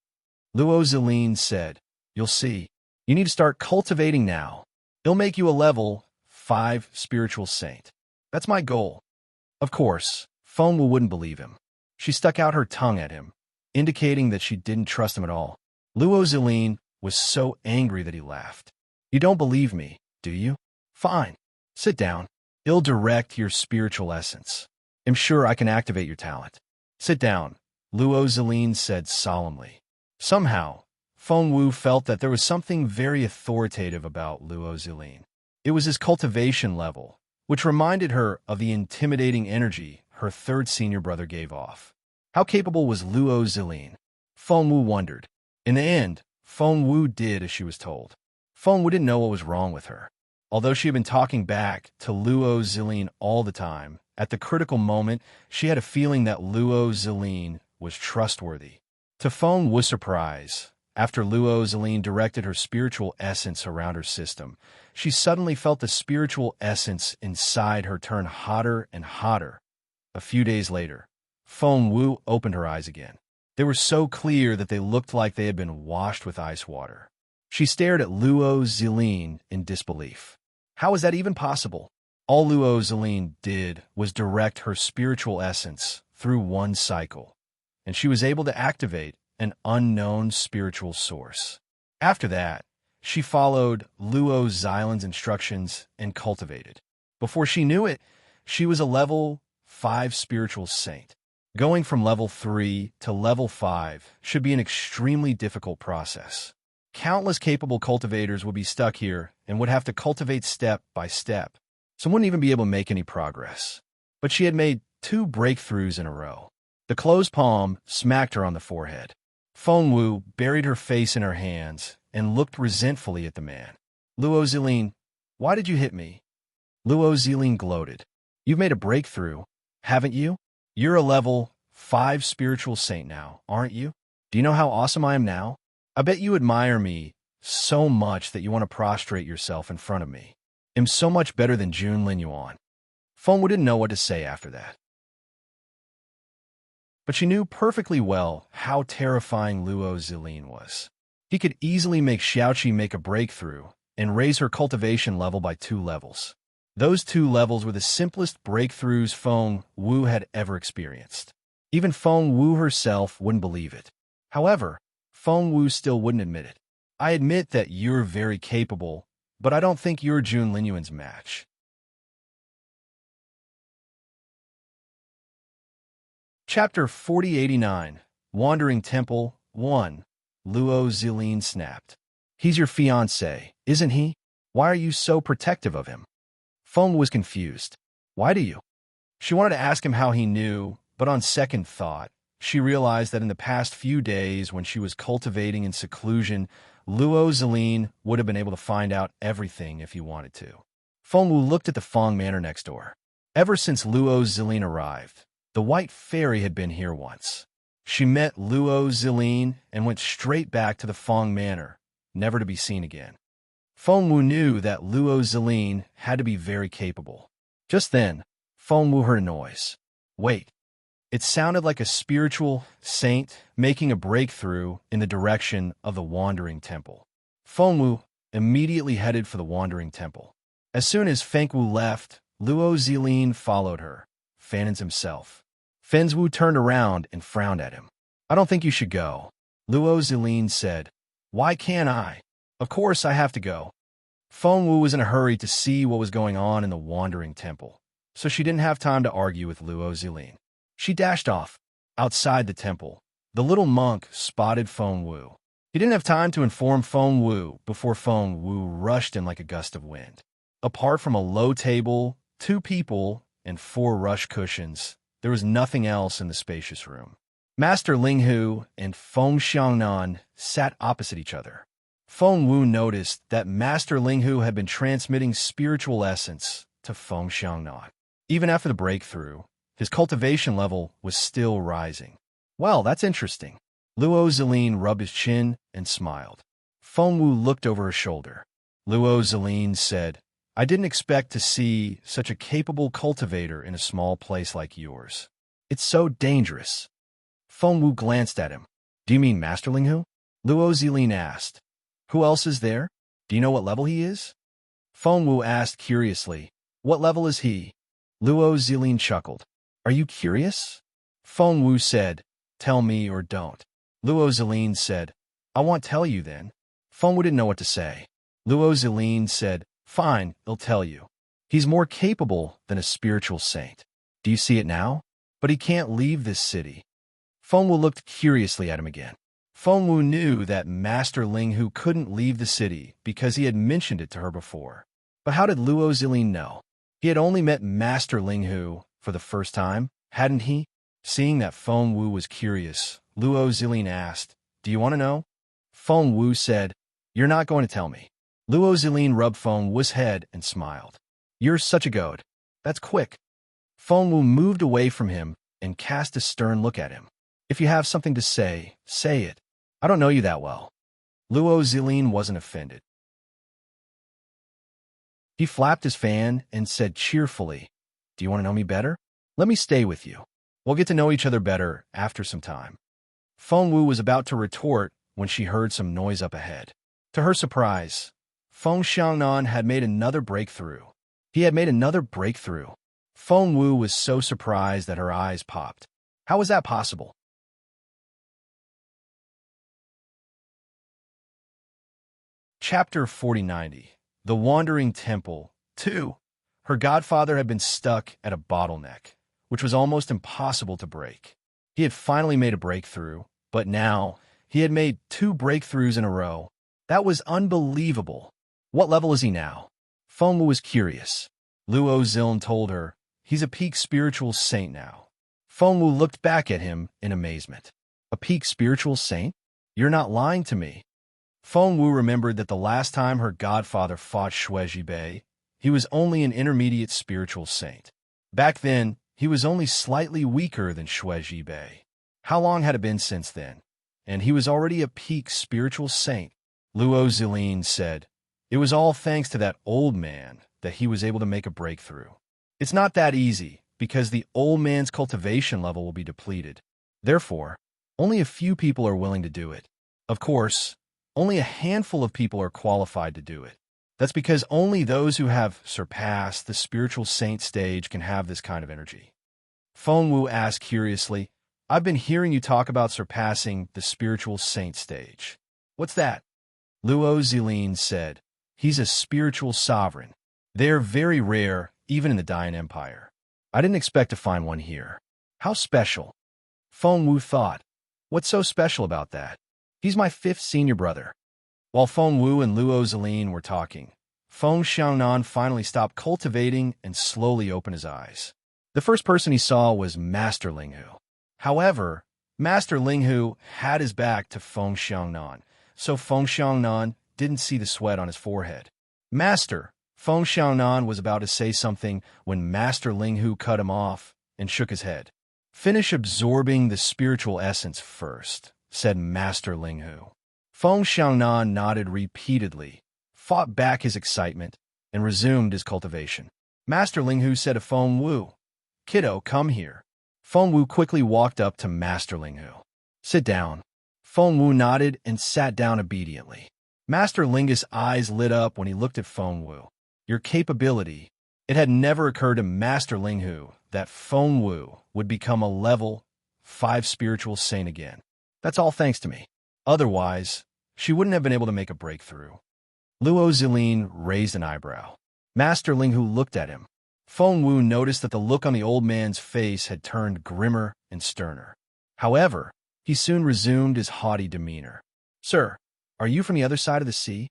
Luo Zilin said, "You'll see. You need to start cultivating now. It'll make you a level 5 spiritual saint. That's my goal." Of course, Feng Wu wouldn't believe him. She stuck out her tongue at him, indicating that she didn't trust him at all. Luo Zilin was so angry that he laughed. "You don't believe me, do you? Fine. Sit down. I'll direct your spiritual essence. I'm sure I can activate your talent. Sit down," Luo Zilin said solemnly. Somehow, Feng Wu felt that there was something very authoritative about Luo Zilin. It was his cultivation level, which reminded her of the intimidating energy her third senior brother gave off. How capable was Luo Zilin? Feng Wu wondered. In the end, Feng Wu did as she was told. Feng Wu didn't know what was wrong with her. Although she had been talking back to Luo Zilin all the time, at the critical moment, she had a feeling that Luo Zilin was trustworthy. To Feng Wu's surprise, after Luo Zilin directed her spiritual essence around her system, she suddenly felt the spiritual essence inside her turn hotter and hotter. A few days later, Feng Wu opened her eyes again. They were so clear that they looked like they had been washed with ice water. She stared at Luo Zilin in disbelief. How is that even possible? All Luo Zilin did was direct her spiritual essence through one cycle, and she was able to activate an unknown spiritual source. After that, she followed Luo Zilin's instructions and cultivated. Before she knew it, she was a level 5 spiritual saint. Going from level 3 to level 5 should be an extremely difficult process. Countless capable cultivators would be stuck here and would have to cultivate step by step, so wouldn't even be able to make any progress. But she had made 2 breakthroughs in a row. The closed palm smacked her on the forehead. Feng Wu buried her face in her hands and looked resentfully at the man. "Luo Zilin, why did you hit me?" Luo Zilin gloated. "You've made a breakthrough, haven't you? You're a level 5 spiritual saint now, aren't you? Do you know how awesome I am now? I bet you admire me so much that you want to prostrate yourself in front of me. I'm so much better than Jun Lin Yuan. Fengwu didn't know what to say after that. But she knew perfectly well how terrifying Luo Zilin was. He could easily make Xiaoqi make a breakthrough and raise her cultivation level by 2 levels. Those 2 levels were the simplest breakthroughs Fengwu had ever experienced. Even Fengwu herself wouldn't believe it. However, Fengwu still wouldn't admit it. I admit that you're very capable, but I don't think you're Jun Linyuan's match. Chapter 4089, Wandering Temple 1. Luo Zilin snapped. He's your fiancé, isn't he? Why are you so protective of him? Feng was confused. Why do you? She wanted to ask him how he knew, but on second thought, she realized that in the past few days when she was cultivating in seclusion, Luo Zilin would have been able to find out everything if he wanted to. Fengwu looked at the Feng Manor next door. Ever since Luo Zilin arrived, the White Fairy had been here once. She met Luo Zilin and went straight back to the Feng Manor, never to be seen again. Fengwu knew that Luo Zilin had to be very capable. Just then, Fengwu heard a noise. Wait. It sounded like a spiritual saint making a breakthrough in the direction of the Wandering Temple. Fengwu immediately headed for the Wandering Temple. As soon as Fengwu left, Luo Zilin followed her, Fanins himself. Fengwu turned around and frowned at him. I don't think you should go. Luo Zilin said. Why can't I? Of course I have to go. Fengwu was in a hurry to see what was going on in the Wandering Temple, so she didn't have time to argue with Luo Zilin. She dashed off. Outside the temple, the little monk spotted Fengwu. He didn't have time to inform Fengwu before Fengwu rushed in like a gust of wind. Apart from a low table, 2 people, and 4 rush cushions, there was nothing else in the spacious room. Master Linghu and Feng Xiangnan sat opposite each other. Fengwu noticed that Master Linghu had been transmitting spiritual essence to Feng Xiangnan. Even after the breakthrough, his cultivation level was still rising. Well, that's interesting. Luo Zilin rubbed his chin and smiled. Fengwu looked over her shoulder. Luo Zilin said, I didn't expect to see such a capable cultivator in a small place like yours. It's so dangerous. Fengwu glanced at him. Do you mean Master Linghu? Luo Zilin asked. Who else is there? Do you know what level he is? Fengwu asked curiously. What level is he? Luo Zilin chuckled. Are you curious? Fengwu said, Tell me or don't. Luo Zilin said, I won't tell you then. Fengwu didn't know what to say. Luo Zilin said, Fine, I'll tell you. He's more capable than a spiritual saint. Do you see it now? But he can't leave this city. Fengwu looked curiously at him again. Fengwu knew that Master Linghu couldn't leave the city because he had mentioned it to her before. But how did Luo Zilin know? He had only met Master Linghu for the first time, hadn't he? Seeing that Fengwu was curious, Luo Zilin asked, Do you want to know? Fengwu said, You're not going to tell me. Luo Zilin rubbed Fengwu's head and smiled. You're such a goat. That's quick. Fengwu moved away from him and cast a stern look at him. If you have something to say, say it. I don't know you that well. Luo Zilin wasn't offended. He flapped his fan and said cheerfully, Do you want to know me better? Let me stay with you. We'll get to know each other better after some time. Fengwu was about to retort when she heard some noise up ahead. To her surprise, Feng Xiangnan had made another breakthrough. He had made another breakthrough. Fengwu was so surprised that her eyes popped. How was that possible? Chapter 4090, The Wandering Temple 2. Her godfather had been stuck at a bottleneck, which was almost impossible to break. He had finally made a breakthrough, but now he had made 2 breakthroughs in a row. That was unbelievable. What level is he now? Fengwu was curious. Luo Zilin told her, He's a peak spiritual saint now. Fengwu looked back at him in amazement. A peak spiritual saint? You're not lying to me. Fengwu remembered that the last time her godfather fought Shueji Bei, he was only an intermediate spiritual saint. Back then, He was only slightly weaker than Shui Jibei. How long had it been since then? And he was already a peak spiritual saint. Luo Zilin said, "It was all thanks to that old man that he was able to make a breakthrough. It's not that easy, because the old man's cultivation level will be depleted. Therefore, only a few people are willing to do it. Of course, only a handful of people are qualified to do it. That's because only those who have surpassed the spiritual saint stage can have this kind of energy." Feng Wu asked curiously, "I've been hearing you talk about surpassing the spiritual saint stage. What's that?" Luo Zilin said, "He's a spiritual sovereign. They're very rare, even in the Dayan Empire. I didn't expect to find one here. How special?" Feng Wu thought, "What's so special about that? He's my 5th senior brother." While Feng Wu and Luo Zilin were talking, Feng Xiangnan finally stopped cultivating and slowly opened his eyes. The first person he saw was Master Linghu. However, Master Linghu had his back to Feng Xiangnan, so Feng Xiangnan didn't see the sweat on his forehead. "Master," Feng Xiangnan was about to say something when Master Linghu cut him off and shook his head. "Finish absorbing the spiritual essence first," said Master Linghu. Feng Xiangnan nodded repeatedly, fought back his excitement, and resumed his cultivation. Master Linghu said to Feng Wu, "Kiddo, come here." Feng Wu quickly walked up to Master Linghu. "Sit down." Feng Wu nodded and sat down obediently. Master Linghu's eyes lit up when he looked at Feng Wu. Your capability. It had never occurred to Master Linghu that Feng Wu would become a level 5 spiritual saint again. That's all thanks to me. Otherwise, she wouldn't have been able to make a breakthrough. Luo Zilin raised an eyebrow. Master Linghu looked at him. Feng Wu noticed that the look on the old man's face had turned grimmer and sterner. However, he soon resumed his haughty demeanor. "Sir, are you from the other side of the sea?"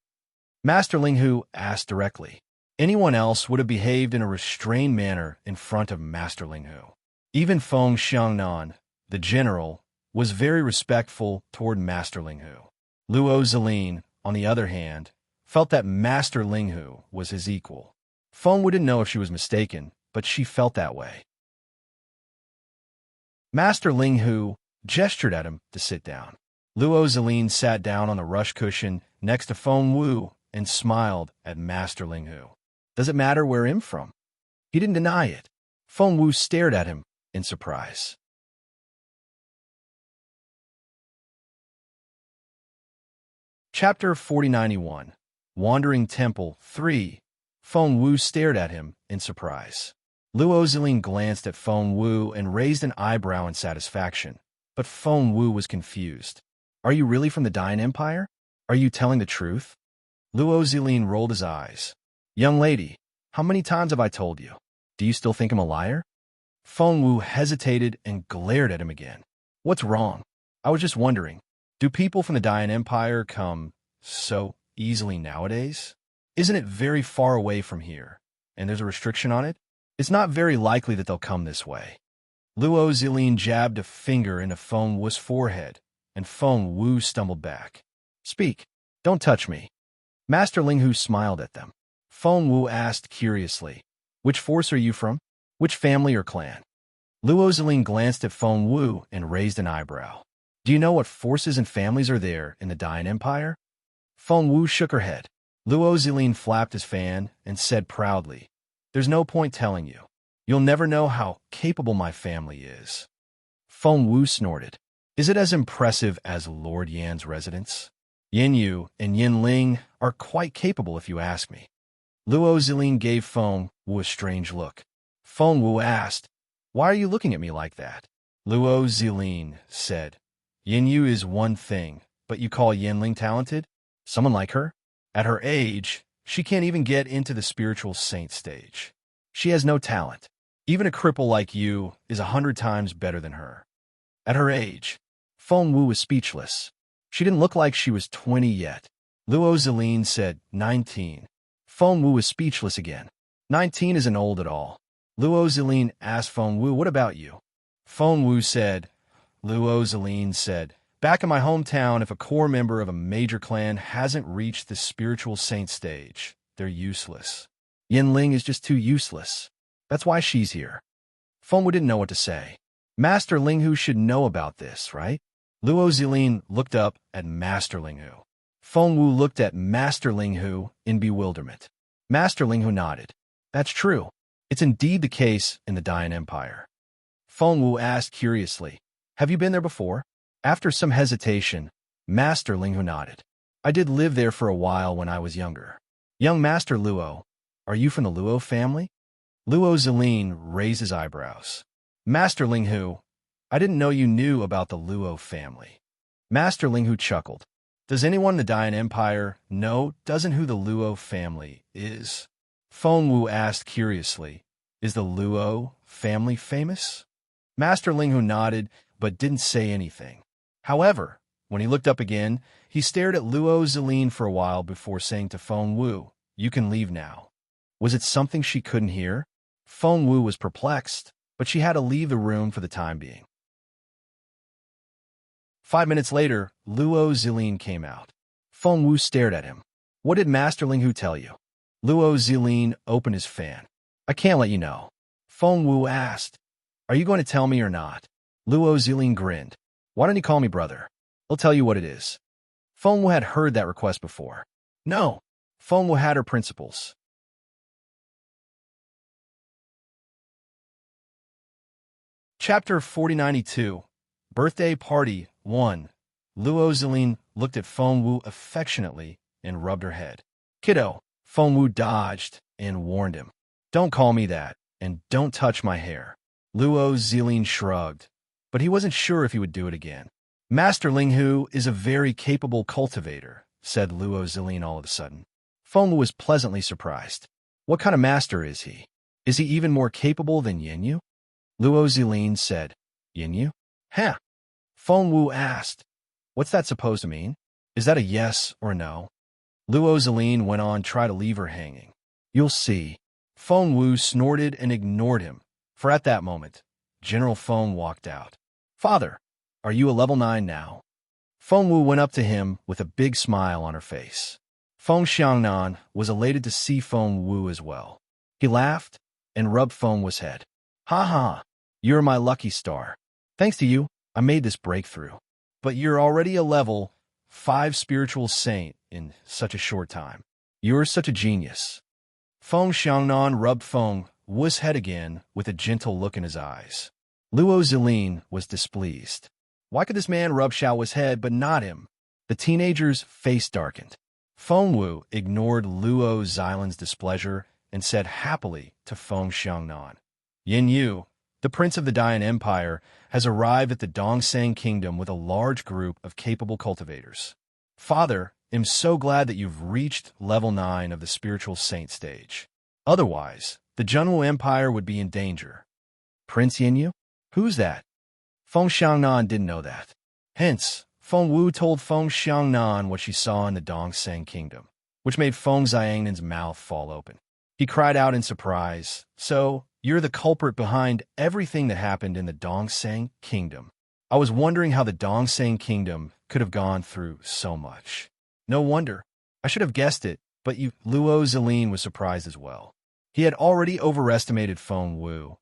Master Linghu asked directly. Anyone else would have behaved in a restrained manner in front of Master Linghu. Even Feng Xiangnan, the general, was very respectful toward Master Linghu. Luo Zilin, on the other hand, felt that Master Linghu was his equal. Feng Wu didn't know if she was mistaken, but she felt that way. Master Linghu gestured at him to sit down. Luo Zilin sat down on the rush cushion next to Feng Wu and smiled at Master Linghu. "Does it matter where I'm from?" He didn't deny it. Feng Wu stared at him in surprise. Chapter 4091, Wandering Temple 3. Feng Wu stared at him in surprise. Luo Zilin glanced at Feng Wu and raised an eyebrow in satisfaction, but Feng Wu was confused. "Are you really from the Dayan Empire? Are you telling the truth?" Luo Zilin rolled his eyes. "Young lady, how many times have I told you? Do you still think I'm a liar?" Feng Wu hesitated and glared at him again. "What's wrong? I was just wondering, do people from the Dayan Empire come so easily nowadays? Isn't it very far away from here, and there's a restriction on it? It's not very likely that they'll come this way." Luo Zilin jabbed a finger into Feng Wu's forehead, and Feng Wu stumbled back. "Speak. Don't touch me." Master Linghu smiled at them. Feng Wu asked curiously, "Which force are you from? Which family or clan?" Luo Zilin glanced at Feng Wu and raised an eyebrow. "Do you know what forces and families are there in the Dayan Empire?" Feng Wu shook her head. Luo Zilin flapped his fan and said proudly, "There's no point telling you. You'll never know how capable my family is." Feng Wu snorted. "Is it as impressive as Lord Yan's residence? Yin Yu and Yin Ling are quite capable if you ask me." Luo Zilin gave Feng Wu a strange look. Feng Wu asked, "Why are you looking at me like that?" Luo Zilin said, "Yin Yu is one thing, but you call Yin Ling talented? Someone like her? At her age, she can't even get into the spiritual saint stage. She has no talent. Even a cripple like you is 100 times better than her." At her age, Feng Wu was speechless. She didn't look like she was 20 yet. Luo Zilin said, 19. Feng Wu was speechless again. 19 isn't old at all. Luo Zilin asked Feng Wu, "What about you?" Feng Wu said, Luo Zilin said, "Back in my hometown, if a core member of a major clan hasn't reached the spiritual saint stage, they're useless. Yin Ling is just too useless. That's why she's here." Feng Wu didn't know what to say. Master Linghu should know about this, right? Luo Zilin looked up at Master Linghu. Feng Wu looked at Master Linghu in bewilderment. Master Linghu nodded. That's true. It's indeed the case in the Dian Empire. Feng Wu asked curiously, have you been there before? After some hesitation, Master Linghu nodded. I did live there for a while when I was younger. Young Master Luo, are you from the Luo family? Luo Zilin raised his eyebrows. Master Linghu, I didn't know you knew about the Luo family. Master Linghu chuckled. Does anyone in the Dian Empire know doesn't who the Luo family is? Feng Wu asked curiously, is the Luo family famous? Master Linghu nodded, but didn't say anything. However, when he looked up again, he stared at Luo Zilin for a while before saying to Feng Wu, you can leave now. Was it something she couldn't hear? Feng Wu was perplexed, but she had to leave the room for the time being. 5 minutes later, Luo Zilin came out. Feng Wu stared at him. What did Master Linghu tell you? Luo Zilin opened his fan. I can't let you know. Feng Wu asked. Are you going to tell me or not? Luo Zilin grinned. Why don't you call me brother? I'll tell you what it is. Feng Wu had heard that request before. No. Feng Wu had her principles. Chapter 4092. Birthday Party 1. Luo Zilin looked at Feng Wu affectionately and rubbed her head. Kiddo, Feng Wu dodged and warned him. Don't call me that, and don't touch my hair. Luo Zilin shrugged, but he wasn't sure if he would do it again. Master Linghu is a very capable cultivator, said Luo Zilin all of a sudden. Feng Wu was pleasantly surprised. What kind of master is he? Is he even more capable than Yinyu? Luo Zilin said, Yinyu? Huh? Feng Wu asked, what's that supposed to mean? Is that a yes or no? Luo Zilin went on to try to leave her hanging. You'll see. Feng Wu snorted and ignored him, for at that moment, General Feng walked out. Father, are you a level 9 now? Feng Wu went up to him with a big smile on her face. Feng Xiangnan was elated to see Feng Wu as well. He laughed and rubbed Feng Wu's head. Ha ha, you're my lucky star. Thanks to you, I made this breakthrough. But you're already a level 5 spiritual saint in such a short time. You're such a genius. Feng Xiangnan rubbed Feng Wu's head again with a gentle look in his eyes. Luo Zilin was displeased. Why could this man rub Xiao Wu's head but not him? The teenager's face darkened. Feng Wu ignored Luo Zilin's displeasure and said happily to Feng Xiangnan, Yin Yu, the prince of the Dian Empire, has arrived at the Dongsang Kingdom with a large group of capable cultivators. Father, I'm so glad that you've reached level 9 of the spiritual saint stage. Otherwise, the Zhenwu Empire would be in danger. Prince Yin Yu? Who's that? Feng Xiangnan didn't know that. Hence, Feng Wu told Feng Xiangnan what she saw in the Dongsang Kingdom, which made Feng Xiangnan's mouth fall open. He cried out in surprise, So, you're the culprit behind everything that happened in the Dongsang Kingdom. I was wondering how the Dongsang Kingdom could have gone through so much. No wonder. I should have guessed it, but you... Luo Zilin was surprised as well. He had already overestimated Feng Wu,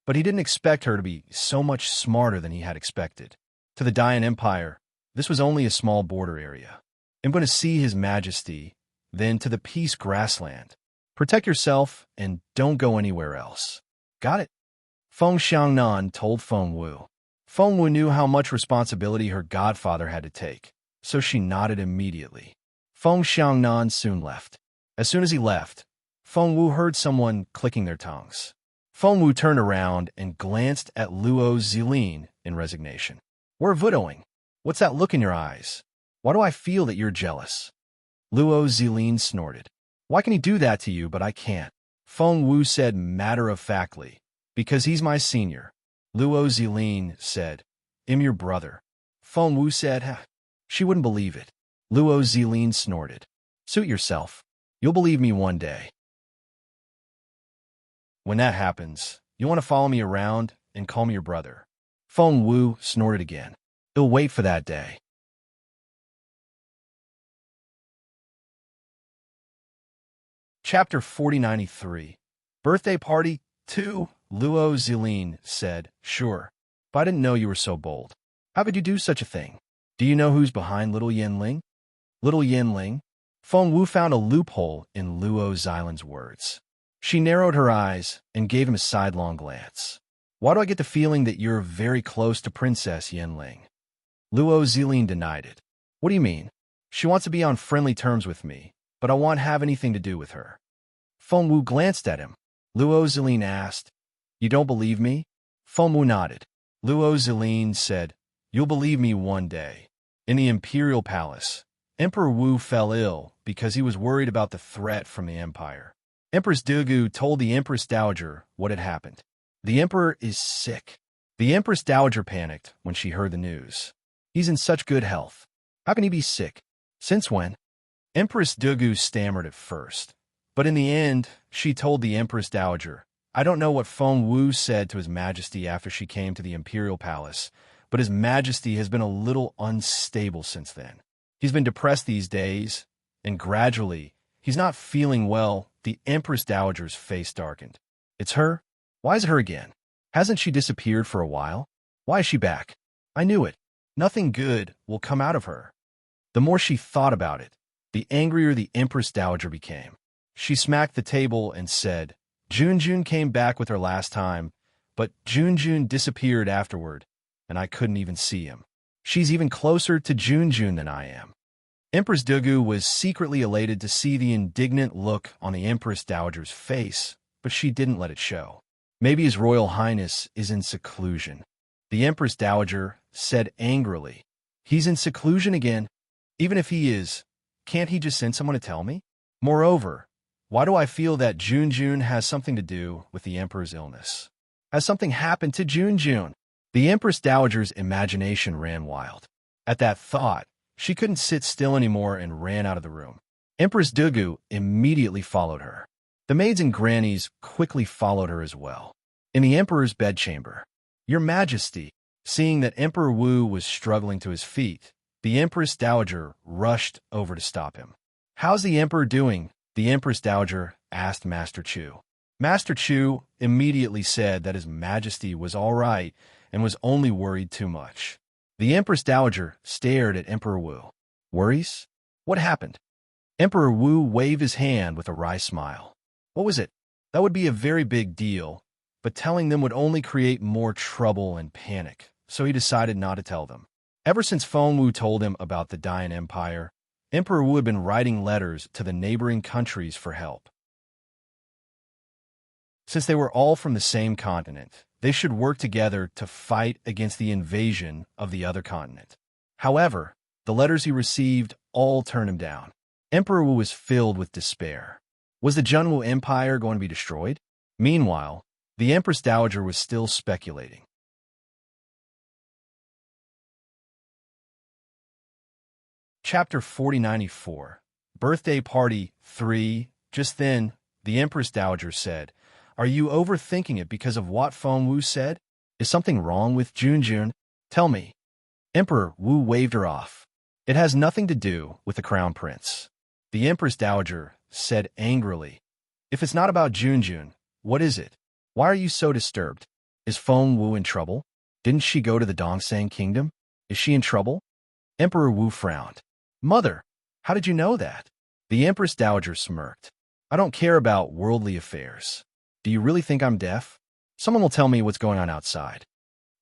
but he didn't expect her to be so much smarter than he had expected. To the Dian Empire, this was only a small border area. I'm going to see His Majesty, then to the Peace Grassland. Protect yourself and don't go anywhere else. Got it? Feng Xiangnan told Feng Wu. Feng Wu knew how much responsibility her godfather had to take, so she nodded immediately. Feng Xiangnan soon left. As soon as he left, Feng Wu heard someone clicking their tongues. Feng Wu turned around and glanced at Luo Zilin in resignation. We're voodoing. What's that look in your eyes? Why do I feel that you're jealous? Luo Zilin snorted. Why can he do that to you, but I can't? Feng Wu said matter-of-factly. Because he's my senior. Luo Zilin said, I'm your brother. Feng Wu said, She wouldn't believe it. Luo Zilin snorted. Suit yourself. You'll believe me one day. When that happens, you want to follow me around and call me your brother. Feng Wu snorted again. You'll wait for that day. Chapter 4093. Birthday Party 2. Luo Zilin said, "Sure. But I didn't know you were so bold. How could you do such a thing? Do you know who's behind little Yanling?" Little Yanling? Feng Wu found a loophole in Luo Xilin's words. She narrowed her eyes and gave him a sidelong glance. "Why do I get the feeling that you're very close to Princess Yanling?" Luo Zilin denied it. "What do you mean? She wants to be on friendly terms with me, but I won't have anything to do with her." Feng Wu glanced at him. Luo Zilin asked, "You don't believe me?" Feng Wu nodded. Luo Zilin said, "You'll believe me one day." In the Imperial Palace, Emperor Wu fell ill because he was worried about the threat from the Empire. Empress Dugu told the Empress Dowager what had happened. "The Emperor is sick." The Empress Dowager panicked when she heard the news. "He's in such good health. How can he be sick? Since when?" Empress Dugu stammered at first, but in the end, she told the Empress Dowager, "I don't know what Feng Wu said to His Majesty after she came to the Imperial Palace, but His Majesty has been a little unstable since then. He's been depressed these days, and gradually, he's not feeling well." The Empress Dowager's face darkened. "It's her? Why is it her again? Hasn't she disappeared for a while? Why is she back? I knew it. Nothing good will come out of her." The more she thought about it, the angrier the Empress Dowager became. She smacked the table and said, "Junjun came back with her last time, but Junjun disappeared afterward, and I couldn't even see him. She's even closer to Junjun than I am." Empress Dugu was secretly elated to see the indignant look on the Empress Dowager's face, but she didn't let it show. "Maybe His Royal Highness is in seclusion," the Empress Dowager said angrily. "He's in seclusion again? Even if he is, can't he just send someone to tell me? Moreover, why do I feel that Junjun has something to do with the Emperor's illness? Has something happened to Junjun?" The Empress Dowager's imagination ran wild. At that thought, she couldn't sit still anymore and ran out of the room. Empress Dugu immediately followed her. The maids and grannies quickly followed her as well. In the Emperor's bedchamber, "Your Majesty," seeing that Emperor Wu was struggling to his feet, the Empress Dowager rushed over to stop him. "How's the Emperor doing?" the Empress Dowager asked Master Chu. Master Chu immediately said that His Majesty was all right and was only worried too much. The Empress Dowager stared at Emperor Wu. "Worries? What happened?" Emperor Wu waved his hand with a wry smile. "What was it? That would be a very big deal, but telling them would only create more trouble and panic, so he decided not to tell them. Ever since Feng Wu told him about the Dayan Empire, Emperor Wu had been writing letters to the neighboring countries for help. Since they were all from the same continent, they should work together to fight against the invasion of the other continent. However, the letters he received all turned him down. Emperor Wu was filled with despair. Was the Junwu Empire going to be destroyed? Meanwhile, the Empress Dowager was still speculating. Chapter 4094. Birthday Party 3. Just then, the Empress Dowager said, "Are you overthinking it because of what Feng Wu said? Is something wrong with Junjun? Tell me." Emperor Wu waved her off. "It has nothing to do with the Crown Prince." The Empress Dowager said angrily, "If it's not about Junjun, what is it? Why are you so disturbed? Is Feng Wu in trouble? Didn't she go to the Dongsang Kingdom? Is she in trouble?" Emperor Wu frowned. "Mother, how did you know that?" The Empress Dowager smirked. "I don't care about worldly affairs. Do you really think I'm deaf? Someone will tell me what's going on outside."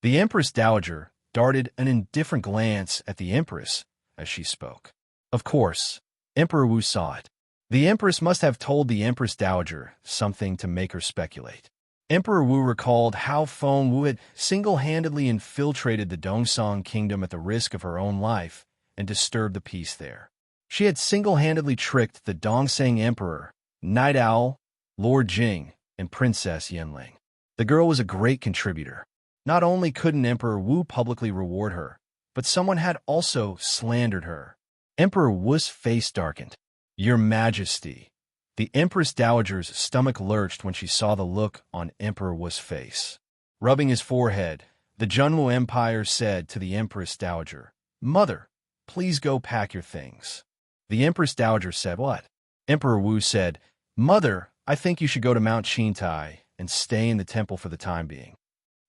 The Empress Dowager darted an indifferent glance at the Empress as she spoke. Of course, Emperor Wu saw it. The Empress must have told the Empress Dowager something to make her speculate. Emperor Wu recalled how Feng Wu had single-handedly infiltrated the Dongsang Kingdom at the risk of her own life and disturbed the peace there. She had single-handedly tricked the Dongsang Emperor, Night Owl, Lord Jing, and Princess Yanling. The girl was a great contributor. Not only couldn't Emperor Wu publicly reward her, but someone had also slandered her. Emperor Wu's face darkened. "Your Majesty." The Empress Dowager's stomach lurched when she saw the look on Emperor Wu's face. Rubbing his forehead, the Junwu Empire said to the Empress Dowager, "Mother, please go pack your things." The Empress Dowager said, "What?" Emperor Wu said, "Mother, I think you should go to Mount Qintai and stay in the temple for the time being.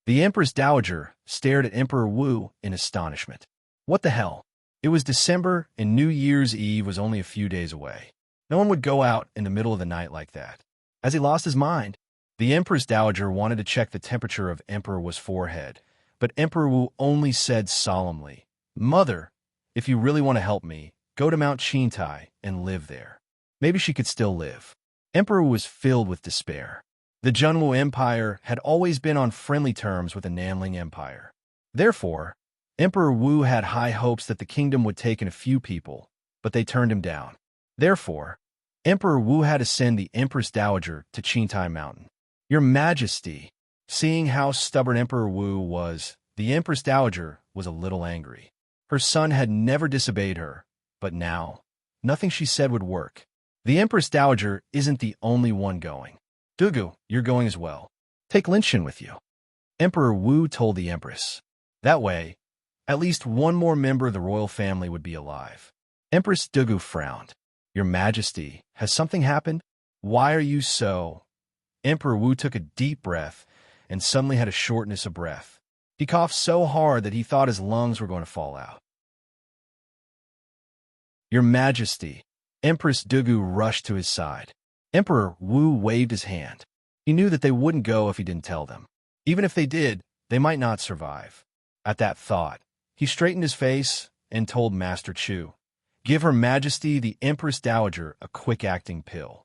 The Empress Dowager stared at Emperor Wu in astonishment. What the hell? It was December, and New Year's Eve was only a few days away. No one would go out in the middle of the night like that. As he lost his mind, the Empress Dowager wanted to check the temperature of Emperor Wu's forehead, but Emperor Wu only said solemnly, "Mother, if you really want to help me, go to Mount Qintai and live there." Maybe she could still live. Emperor Wu was filled with despair. The Junwu Empire had always been on friendly terms with the Nanling Empire. Therefore, Emperor Wu had high hopes that the kingdom would take in a few people, but they turned him down. Therefore, Emperor Wu had to send the Empress Dowager to Qintai Mountain. "Your Majesty," seeing how stubborn Emperor Wu was, the Empress Dowager was a little angry. Her son had never disobeyed her, but now, nothing she said would work. The Empress Dowager isn't the only one going. "Dugu, you're going as well. Take Linshin with you," Emperor Wu told the Empress. That way, at least one more member of the royal family would be alive. Empress Dugu frowned. "Your Majesty, has something happened? Why are you so—" Emperor Wu took a deep breath and suddenly had a shortness of breath. He coughed so hard that he thought his lungs were going to fall out. "Your Majesty," Empress Dugu rushed to his side. Emperor Wu waved his hand. He knew that they wouldn't go if he didn't tell them. Even if they did, they might not survive. At that thought, he straightened his face and told Master Chu, "Give Her Majesty the Empress Dowager a quick-acting pill."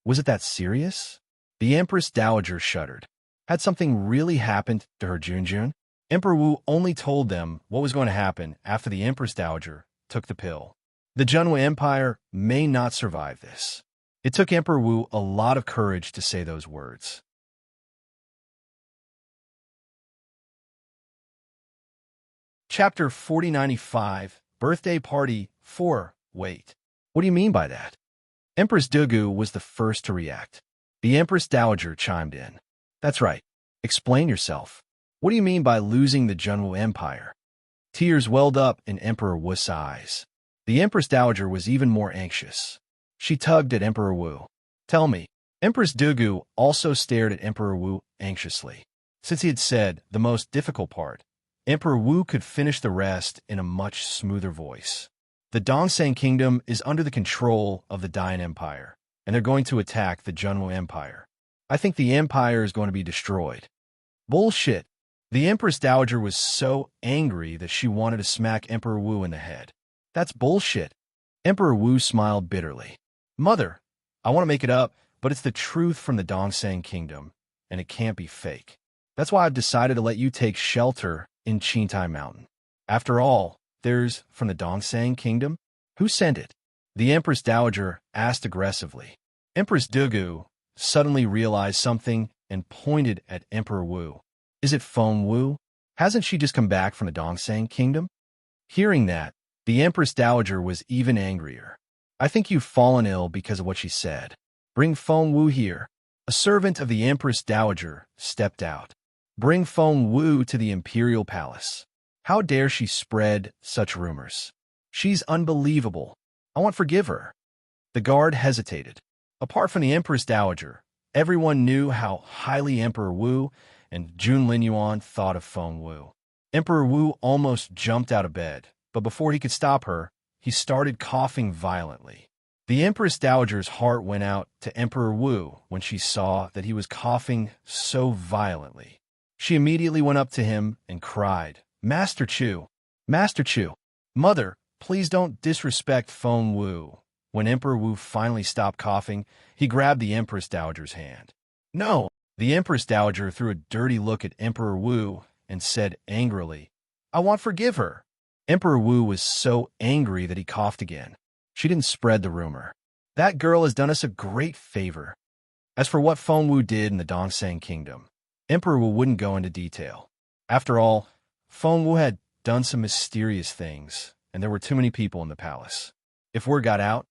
Was it that serious? The Empress Dowager shuddered. Had something really happened to her Junjun? Emperor Wu only told them what was going to happen after the Empress Dowager took the pill. The Junwu Empire may not survive this. It took Emperor Wu a lot of courage to say those words. Chapter 4095, Birthday Party 4. Wait. What do you mean by that? Empress Dugu was the first to react. The Empress Dowager chimed in. That's right. Explain yourself. What do you mean by losing the Junwu Empire? Tears welled up in Emperor Wu's eyes. The Empress Dowager was even more anxious. She tugged at Emperor Wu. Tell me. Empress Dugu also stared at Emperor Wu anxiously. Since he had said the most difficult part, Emperor Wu could finish the rest in a much smoother voice. The Dongsang Kingdom is under the control of the Dayan Empire, and they're going to attack the Junwu Empire. I think the empire is going to be destroyed. Bullshit. The Empress Dowager was so angry that she wanted to smack Emperor Wu in the head. That's bullshit. Emperor Wu smiled bitterly. Mother, I want to make it up, but it's the truth from the Dongsang Kingdom, and it can't be fake. That's why I've decided to let you take shelter in Qintai Mountain. After all, there's from the Dongsang Kingdom? Who sent it? The Empress Dowager asked aggressively. Empress Dugu suddenly realized something and pointed at Emperor Wu. Is it Feng Wu? Hasn't she just come back from the Dongsang Kingdom? Hearing that, the Empress Dowager was even angrier. I think you've fallen ill because of what she said. Bring Feng Wu here. A servant of the Empress Dowager stepped out. Bring Feng Wu to the Imperial Palace. How dare she spread such rumors? She's unbelievable. I won't forgive her. The guard hesitated. Apart from the Empress Dowager, everyone knew how highly Emperor Wu and Jun Linyuan thought of Feng Wu. Emperor Wu almost jumped out of bed, but before he could stop her, he started coughing violently. The Empress Dowager's heart went out to Emperor Wu when she saw that he was coughing so violently. She immediately went up to him and cried, Master Chu! Master Chu! Mother, please don't disrespect Feng Wu. When Emperor Wu finally stopped coughing, he grabbed the Empress Dowager's hand. No! The Empress Dowager threw a dirty look at Emperor Wu and said angrily, I won't forgive her. Emperor Wu was so angry that he coughed again. She didn't spread the rumor. That girl has done us a great favor. As for what Feng Wu did in the Dongsang Kingdom, Emperor Wu wouldn't go into detail. After all, Feng Wu had done some mysterious things, and there were too many people in the palace. If word got out,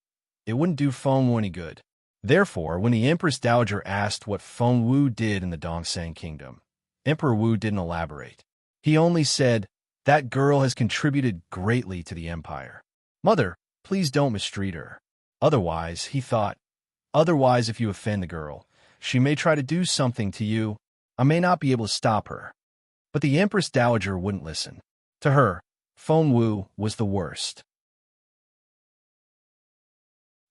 it wouldn't do Feng Wu any good. Therefore, when the Empress Dowager asked what Feng Wu did in the Dongsang Kingdom, Emperor Wu didn't elaborate. He only said, that girl has contributed greatly to the empire. Mother, please don't mistreat her. Otherwise, he thought, if you offend the girl, She may try to do something to you. I may not be able to stop her." But the Empress Dowager wouldn't listen. To her, Feng Wu was the worst.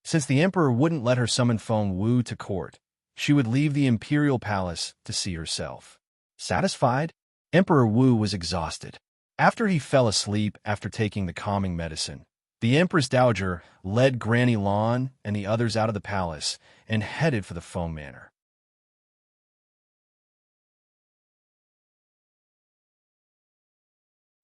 Since the emperor wouldn't let her summon Feng Wu to court, she would leave the imperial palace to see herself. Satisfied, Emperor Wu was exhausted. After he fell asleep after taking the calming medicine, the Empress Dowager led Granny Lan and the others out of the palace and headed for the Feng Manor.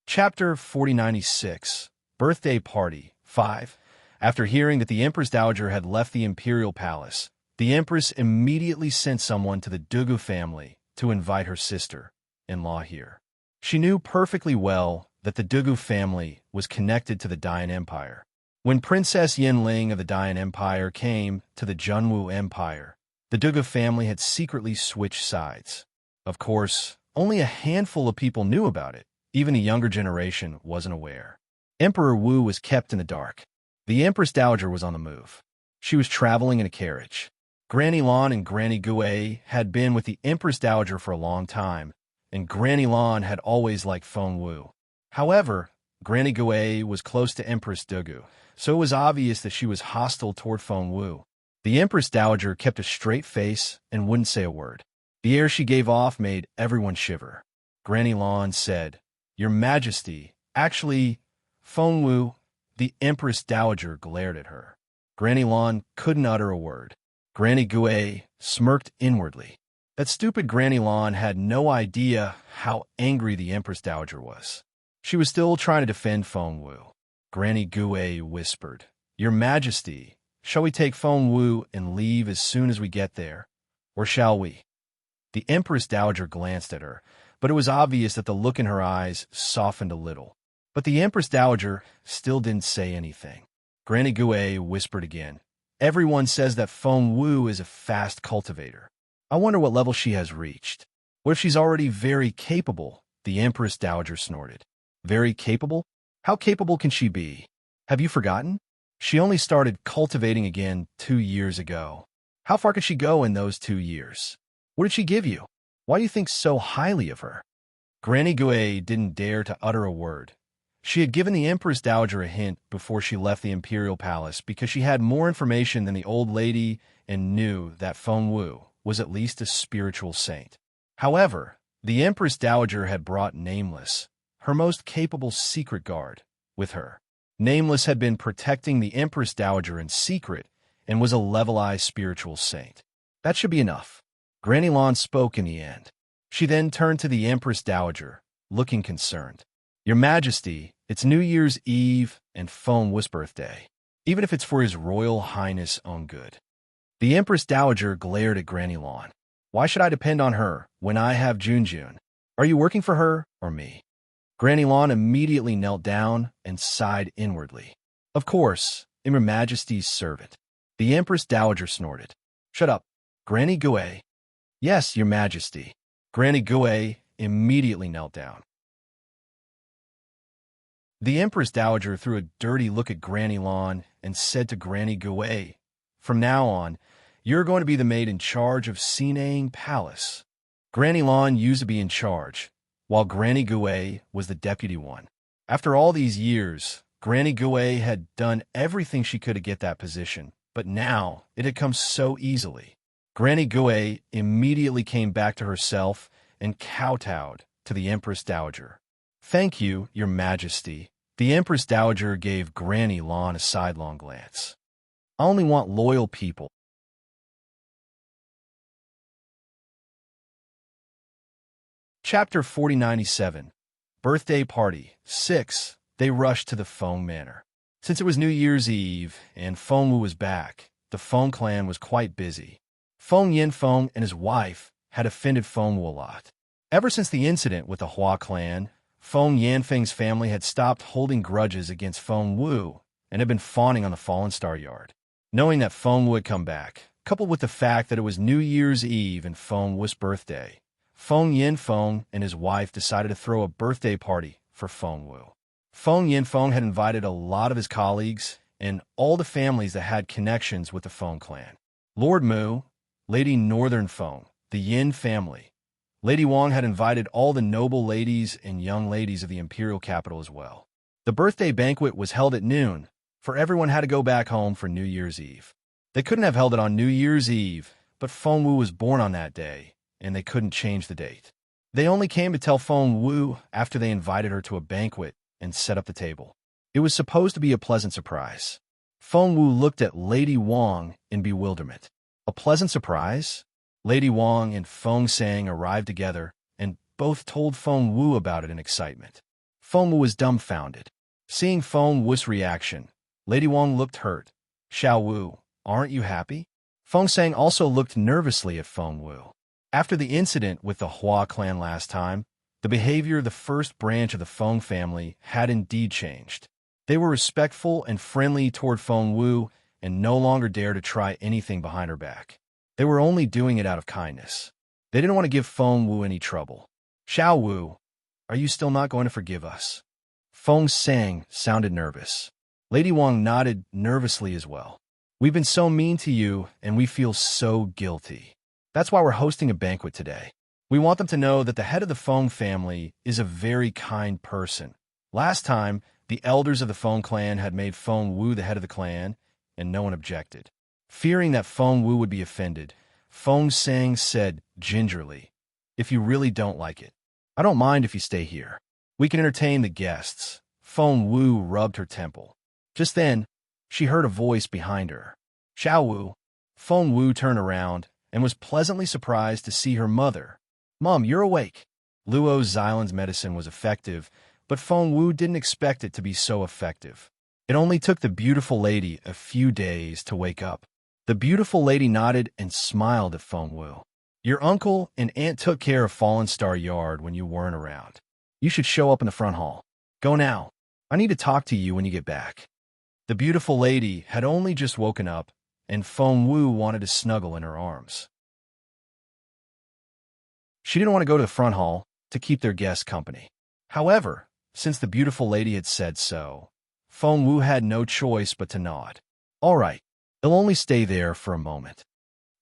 Chapter 4096, Birthday Party 5. After hearing that the Empress Dowager had left the imperial palace, the Empress immediately sent someone to the Dugu family to invite her sister-in-law here. She knew perfectly well that the Dugu family was connected to the Dian Empire. When Princess Yinling of the Dian Empire came to the Junwu Empire, the Dugu family had secretly switched sides. Of course, only a handful of people knew about it. Even the younger generation wasn't aware. Emperor Wu was kept in the dark. The Empress Dowager was on the move. She was traveling in a carriage. Granny Lan and Granny Gui had been with the Empress Dowager for a long time, and Granny Lan had always liked Feng Wu. However, Granny Gui was close to Empress Dugu, so it was obvious that she was hostile toward Feng Wu. The Empress Dowager kept a straight face and wouldn't say a word. The air she gave off made everyone shiver. Granny Lan said, "Your Majesty, actually, Feng Wu." The Empress Dowager glared at her. Granny Lan couldn't utter a word. Granny Gui smirked inwardly. That stupid Granny Lan had no idea how angry the Empress Dowager was. She was still trying to defend Feng Wu. Granny Gui whispered, "Your Majesty, shall we take Feng Wu and leave as soon as we get there? Or shall we?" The Empress Dowager glanced at her, but it was obvious that the look in her eyes softened a little. But the Empress Dowager still didn't say anything. Granny Gui whispered again, "Everyone says that Feng Wu is a fast cultivator. I wonder what level she has reached. What if she's already very capable?" The Empress Dowager snorted. "Very capable? How capable can she be? Have you forgotten? She only started cultivating again 2 years ago. How far could she go in those 2 years? What did she give you? Why do you think so highly of her?" Granny Gui didn't dare to utter a word. She had given the Empress Dowager a hint before she left the imperial palace because she had more information than the old lady and knew that Feng Wu was at least a spiritual saint. However, the Empress Dowager had brought Nameless, her most capable secret guard, with her. Nameless had been protecting the Empress Dowager in secret and was a levelized spiritual saint. That should be enough. Granny Lan spoke in the end. She then turned to the Empress Dowager, looking concerned. "Your Majesty, it's New Year's Eve and Feng Wu's birthday, even if it's for His Royal Highness' own good." The Empress Dowager glared at Granny Lan. "Why should I depend on her when I have Junjun? Are you working for her or me?" Granny Lan immediately knelt down and sighed inwardly. "Of course, I'm Your Majesty's servant." The Empress Dowager snorted. "Shut up, Granny Gui." "Yes, Your Majesty." Granny Gui immediately knelt down. The Empress Dowager threw a dirty look at Granny Lan and said to Granny Gui, "From now on, you're going to be the maid in charge of Sinang Palace." Granny Lan used to be in charge, while Granny Gui was the deputy one. After all these years, Granny Gui had done everything she could to get that position, but now it had come so easily. Granny Gui immediately came back to herself and kowtowed to the Empress Dowager. "Thank you, Your Majesty." The Empress Dowager gave Granny Lan a sidelong glance. "I only want loyal people." Chapter 4097, Birthday Party 6. They rushed to the Feng Manor. Since it was New Year's Eve and Feng Wu was back, the Feng clan was quite busy. Feng Yinfeng and his wife had offended Feng Wu a lot. Ever since the incident with the Hua clan, Feng Yanfeng's family had stopped holding grudges against Feng Wu and had been fawning on the Fallen Star Yard. Knowing that Feng Wu had come back, coupled with the fact that it was New Year's Eve and Feng Wu's birthday, Feng Yinfeng and his wife decided to throw a birthday party for Feng Wu. Feng Yinfeng had invited a lot of his colleagues and all the families that had connections with the Feng clan. Lord Mu, Lady Northern Feng, the Yin family. Lady Wang had invited all the noble ladies and young ladies of the imperial capital as well. The birthday banquet was held at noon, for everyone had to go back home for New Year's Eve. They couldn't have held it on New Year's Eve, but Feng Wu was born on that day, and they couldn't change the date. They only came to tell Feng Wu after they invited her to a banquet and set up the table. It was supposed to be a pleasant surprise. Feng Wu looked at Lady Wang in bewilderment. A pleasant surprise? Lady Wang and Feng Sang arrived together, and both told Feng Wu about it in excitement. Feng Wu was dumbfounded. Seeing Feng Wu's reaction, Lady Wang looked hurt. Xiao Wu, aren't you happy? Feng Sang also looked nervously at Feng Wu. After the incident with the Hua clan last time, the behavior of the first branch of the Feng family had indeed changed. They were respectful and friendly toward Feng Wu and no longer dared to try anything behind her back. They were only doing it out of kindness. They didn't want to give Feng Wu any trouble. Xiao Wu, are you still not going to forgive us? Feng Sang sounded nervous. Lady Wang nodded nervously as well. We've been so mean to you, and we feel so guilty. That's why we're hosting a banquet today. We want them to know that the head of the Feng family is a very kind person. Last time, the elders of the Feng clan had made Feng Wu the head of the clan, and no one objected. Fearing that Feng Wu would be offended, Feng Sang said gingerly, "If you really don't like it, I don't mind if you stay here. We can entertain the guests." Feng Wu rubbed her temple. Just then, she heard a voice behind her. Xiao Wu. Feng Wu turned around and was pleasantly surprised to see her mother. "Mom, you're awake." Luo Xilan's medicine was effective, but Feng Wu didn't expect it to be so effective. It only took the beautiful lady a few days to wake up. The beautiful lady nodded and smiled at Feng Wu. "Your uncle and aunt took care of Fallen Star Yard when you weren't around. You should show up in the front hall. Go now. I need to talk to you when you get back." The beautiful lady had only just woken up, and Feng Wu wanted to snuggle in her arms. She didn't want to go to the front hall to keep their guests company. However, since the beautiful lady had said so, Feng Wu had no choice but to nod. "All right, I'll only stay there for a moment."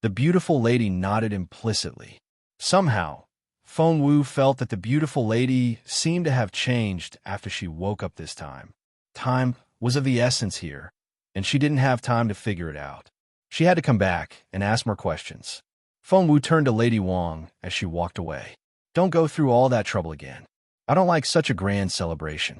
The beautiful lady nodded implicitly. Somehow, Feng Wu felt that the beautiful lady seemed to have changed after she woke up this time. Time was of the essence here, and she didn't have time to figure it out. She had to come back and ask more questions. Feng Wu turned to Lady Wang as she walked away. "Don't go through all that trouble again. I don't like such a grand celebration."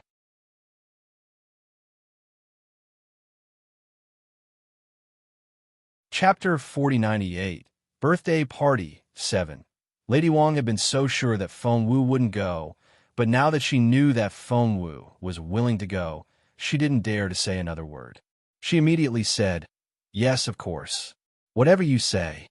Chapter 4098, Birthday Party 7. Lady Wang had been so sure that Feng Wu wouldn't go, but now that she knew that Feng Wu was willing to go, she didn't dare to say another word. She immediately said, "Yes, of course. Whatever you say."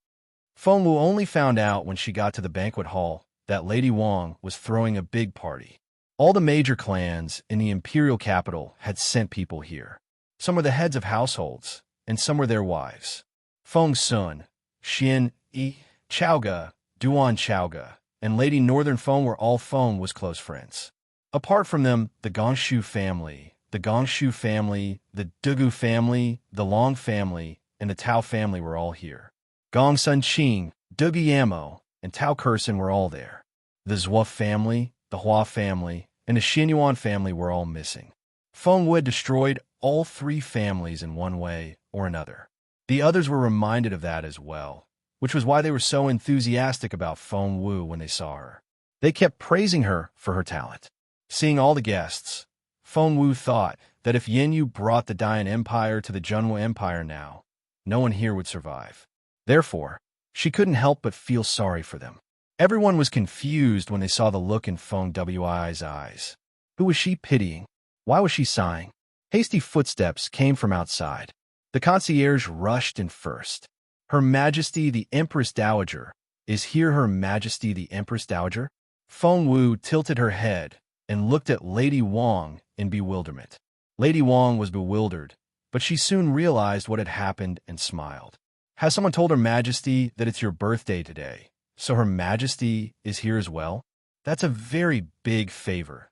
Feng Wu only found out when she got to the banquet hall that Lady Wang was throwing a big party. All the major clans in the imperial capital had sent people here. Some were the heads of households, and some were their wives. Feng Sun, Xin Yi, Chaoga, Duan Chaoga, and Lady Northern Feng were all Feng Wu's close friends. Apart from them, the Gongshu family, the Dugu family, the Long family, and the Tao family were all here. Gong Sun Qing, Dugu Yamo, and Tao Kursin were all there. The Zhua family, the Hua family, and the Xinyuan family were all missing. Feng Wu had destroyed all three families in one way or another. The others were reminded of that as well, which was why they were so enthusiastic about Feng Wu when they saw her. They kept praising her for her talent. Seeing all the guests, Feng Wu thought that if Yin Yu brought the Dian Empire to the Junwu Empire now, no one here would survive. Therefore, she couldn't help but feel sorry for them. Everyone was confused when they saw the look in Feng Wu's eyes. Who was she pitying? Why was she sighing? Hasty footsteps came from outside. The concierge rushed in first. "Her Majesty the Empress Dowager. Is here Her Majesty the Empress Dowager?" Feng Wu tilted her head and looked at Lady Wang in bewilderment. Lady Wang was bewildered, but she soon realized what had happened and smiled. "Has someone told Her Majesty that it's your birthday today, so Her Majesty is here as well?" "That's a very big favor."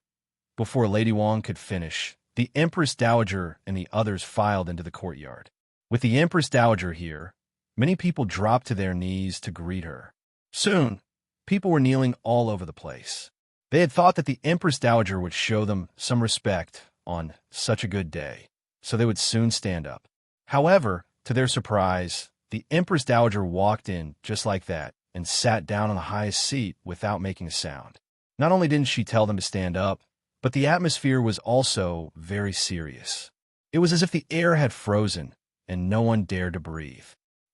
Before Lady Wang could finish, the Empress Dowager and the others filed into the courtyard. With the Empress Dowager here, Many people dropped to their knees to greet her. Soon, people were kneeling all over the place. They had thought that the Empress Dowager would show them some respect on such a good day, so they would soon stand up. However, to their surprise, the Empress Dowager walked in just like that and sat down on the highest seat without making a sound. Not only didn't she tell them to stand up, but the atmosphere was also very serious. It was as if the air had frozen and no one dared to breathe.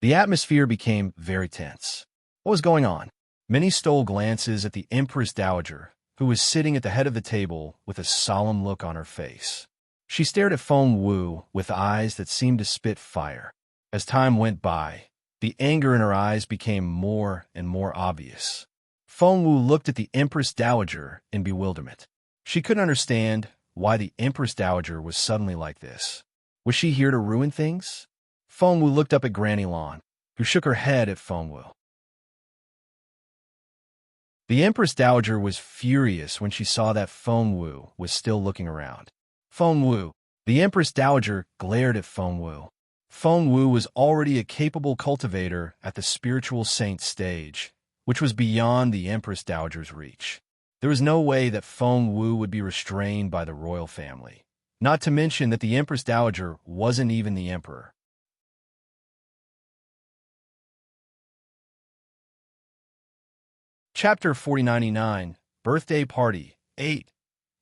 The atmosphere became very tense. What was going on? Many stole glances at the Empress Dowager, who was sitting at the head of the table with a solemn look on her face. She stared at Feng Wu with eyes that seemed to spit fire. As time went by, the anger in her eyes became more and more obvious. Feng Wu looked at the Empress Dowager in bewilderment. She couldn't understand why the Empress Dowager was suddenly like this. Was she here to ruin things? Feng Wu looked up at Granny Lan, who shook her head at Feng Wu. The Empress Dowager was furious when she saw that Feng Wu was still looking around. Feng Wu. The Empress Dowager glared at Feng Wu. Feng Wu was already a capable cultivator at the spiritual saint stage, which was beyond the Empress Dowager's reach. There was no way that Feng Wu would be restrained by the royal family, not to mention that the Empress Dowager wasn't even the emperor. Chapter 4099, Birthday Party, 8.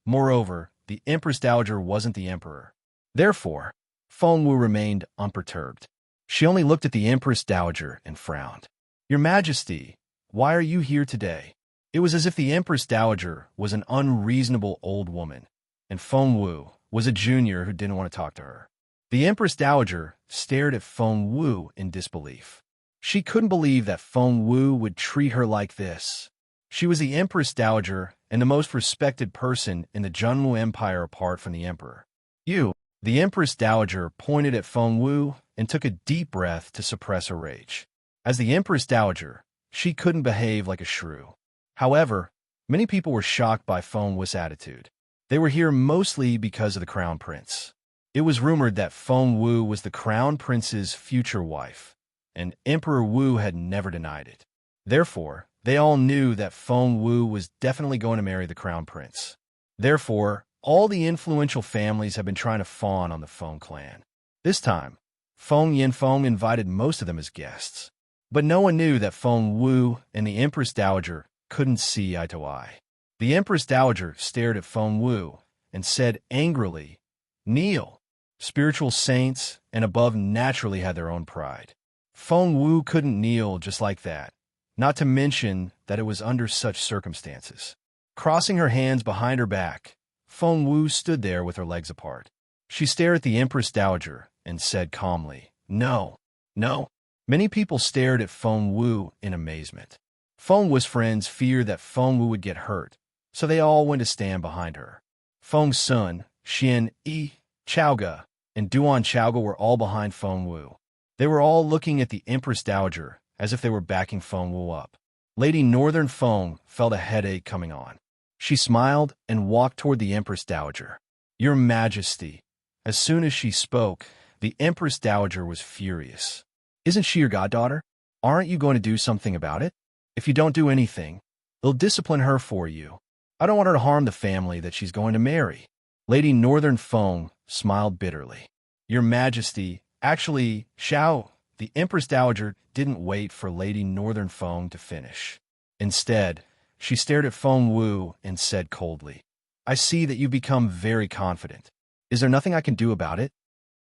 Moreover, the Empress Dowager wasn't the emperor. Therefore, Feng Wu remained unperturbed. She only looked at the Empress Dowager and frowned. Your Majesty, why are you here today? It was as if the Empress Dowager was an unreasonable old woman, and Feng Wu was a junior who didn't want to talk to her. The Empress Dowager stared at Feng Wu in disbelief. She couldn't believe that Feng Wu would treat her like this. She was the Empress Dowager and the most respected person in the Junwu Empire apart from the emperor. The Empress Dowager pointed at Feng Wu and took a deep breath to suppress her rage. As the Empress Dowager, she couldn't behave like a shrew. However, many people were shocked by Feng Wu's attitude. They were here mostly because of the Crown Prince. It was rumored that Feng Wu was the Crown Prince's future wife, and Emperor Wu had never denied it. Therefore, they all knew that Feng Wu was definitely going to marry the Crown Prince. Therefore, all the influential families have been trying to fawn on the Feng clan. This time, Feng Yanfeng invited most of them as guests. But no one knew that Feng Wu and the Empress Dowager couldn't see eye to eye. The Empress Dowager stared at Feng Wu and said angrily, "Kneel." Spiritual saints and above naturally had their own pride. Feng Wu couldn't kneel just like that, not to mention that it was under such circumstances. Crossing her hands behind her back, Feng Wu stood there with her legs apart. She stared at the Empress Dowager and said calmly, "No, no." Many people stared at Feng Wu in amazement. Feng Wu's friends feared that Feng Wu would get hurt, so they all went to stand behind her. Feng's son, Xian Yi, Chaoga, and Duan Chaoga were all behind Feng Wu. They were all looking at the Empress Dowager as if they were backing Feng Wu up. Lady Northern Feng felt a headache coming on. She smiled and walked toward the Empress Dowager. "Your Majesty." As soon as she spoke, the Empress Dowager was furious. "Isn't she your goddaughter? Aren't you going to do something about it? If you don't do anything, they'll discipline her for you. I don't want her to harm the family that she's going to marry." Lady Northern Feng smiled bitterly. "Your Majesty, actually, Xiao." The Empress Dowager didn't wait for Lady Northern Feng to finish. Instead, she stared at Feng Wu and said coldly, "I see that you've become very confident. Is there nothing I can do about it?"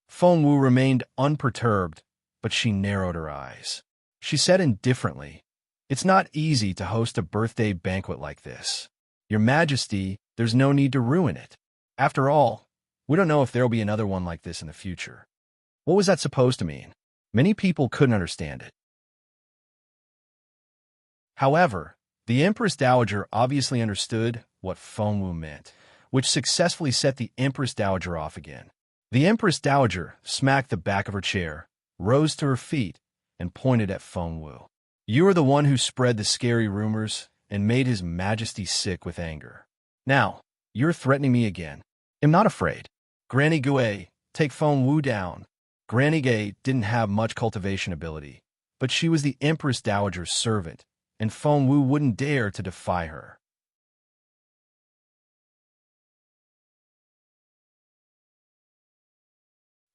Feng Wu remained unperturbed, but she narrowed her eyes. She said indifferently, "It's not easy to host a birthday banquet like this. Your Majesty, there's no need to ruin it. After all, we don't know if there'll be another one like this in the future." What was that supposed to mean? Many people couldn't understand it. However, the Empress Dowager obviously understood what Feng Wu meant, which successfully set the Empress Dowager off again. The Empress Dowager smacked the back of her chair, rose to her feet, and pointed at Feng Wu. "You are the one who spread the scary rumors and made His Majesty sick with anger. Now, you're threatening me again. I'm not afraid. Granny Gui, take Feng Wu down." Granny Gui didn't have much cultivation ability, but she was the Empress Dowager's servant, and Feng Wu wouldn't dare to defy her.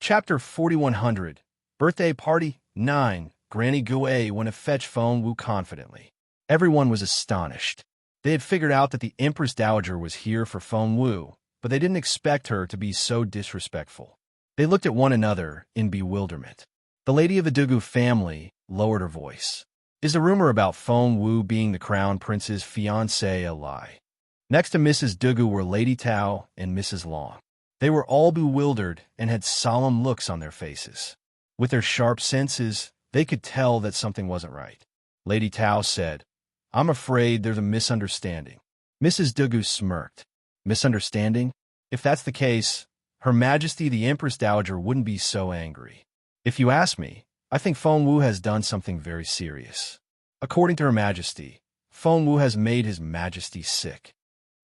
Chapter 4100 Birthday Party 9 Granny Gui went to fetch Feng Wu confidently. Everyone was astonished. They had figured out that the Empress Dowager was here for Feng Wu, but they didn't expect her to be so disrespectful. They looked at one another in bewilderment. The lady of the Dugu family lowered her voice. Is the rumor about Feng Wu being the crown prince's fiancée a lie? Next to Mrs. Dugu were Lady Tao and Mrs. Long. They were all bewildered and had solemn looks on their faces. With their sharp senses, they could tell that something wasn't right. Lady Tao said, "I'm afraid there's a misunderstanding." Mrs. Dugu smirked. Misunderstanding? If that's the case, Her Majesty the Empress Dowager wouldn't be so angry. If you ask me, I think Feng Wu has done something very serious. According to Her Majesty, Feng Wu has made His Majesty sick.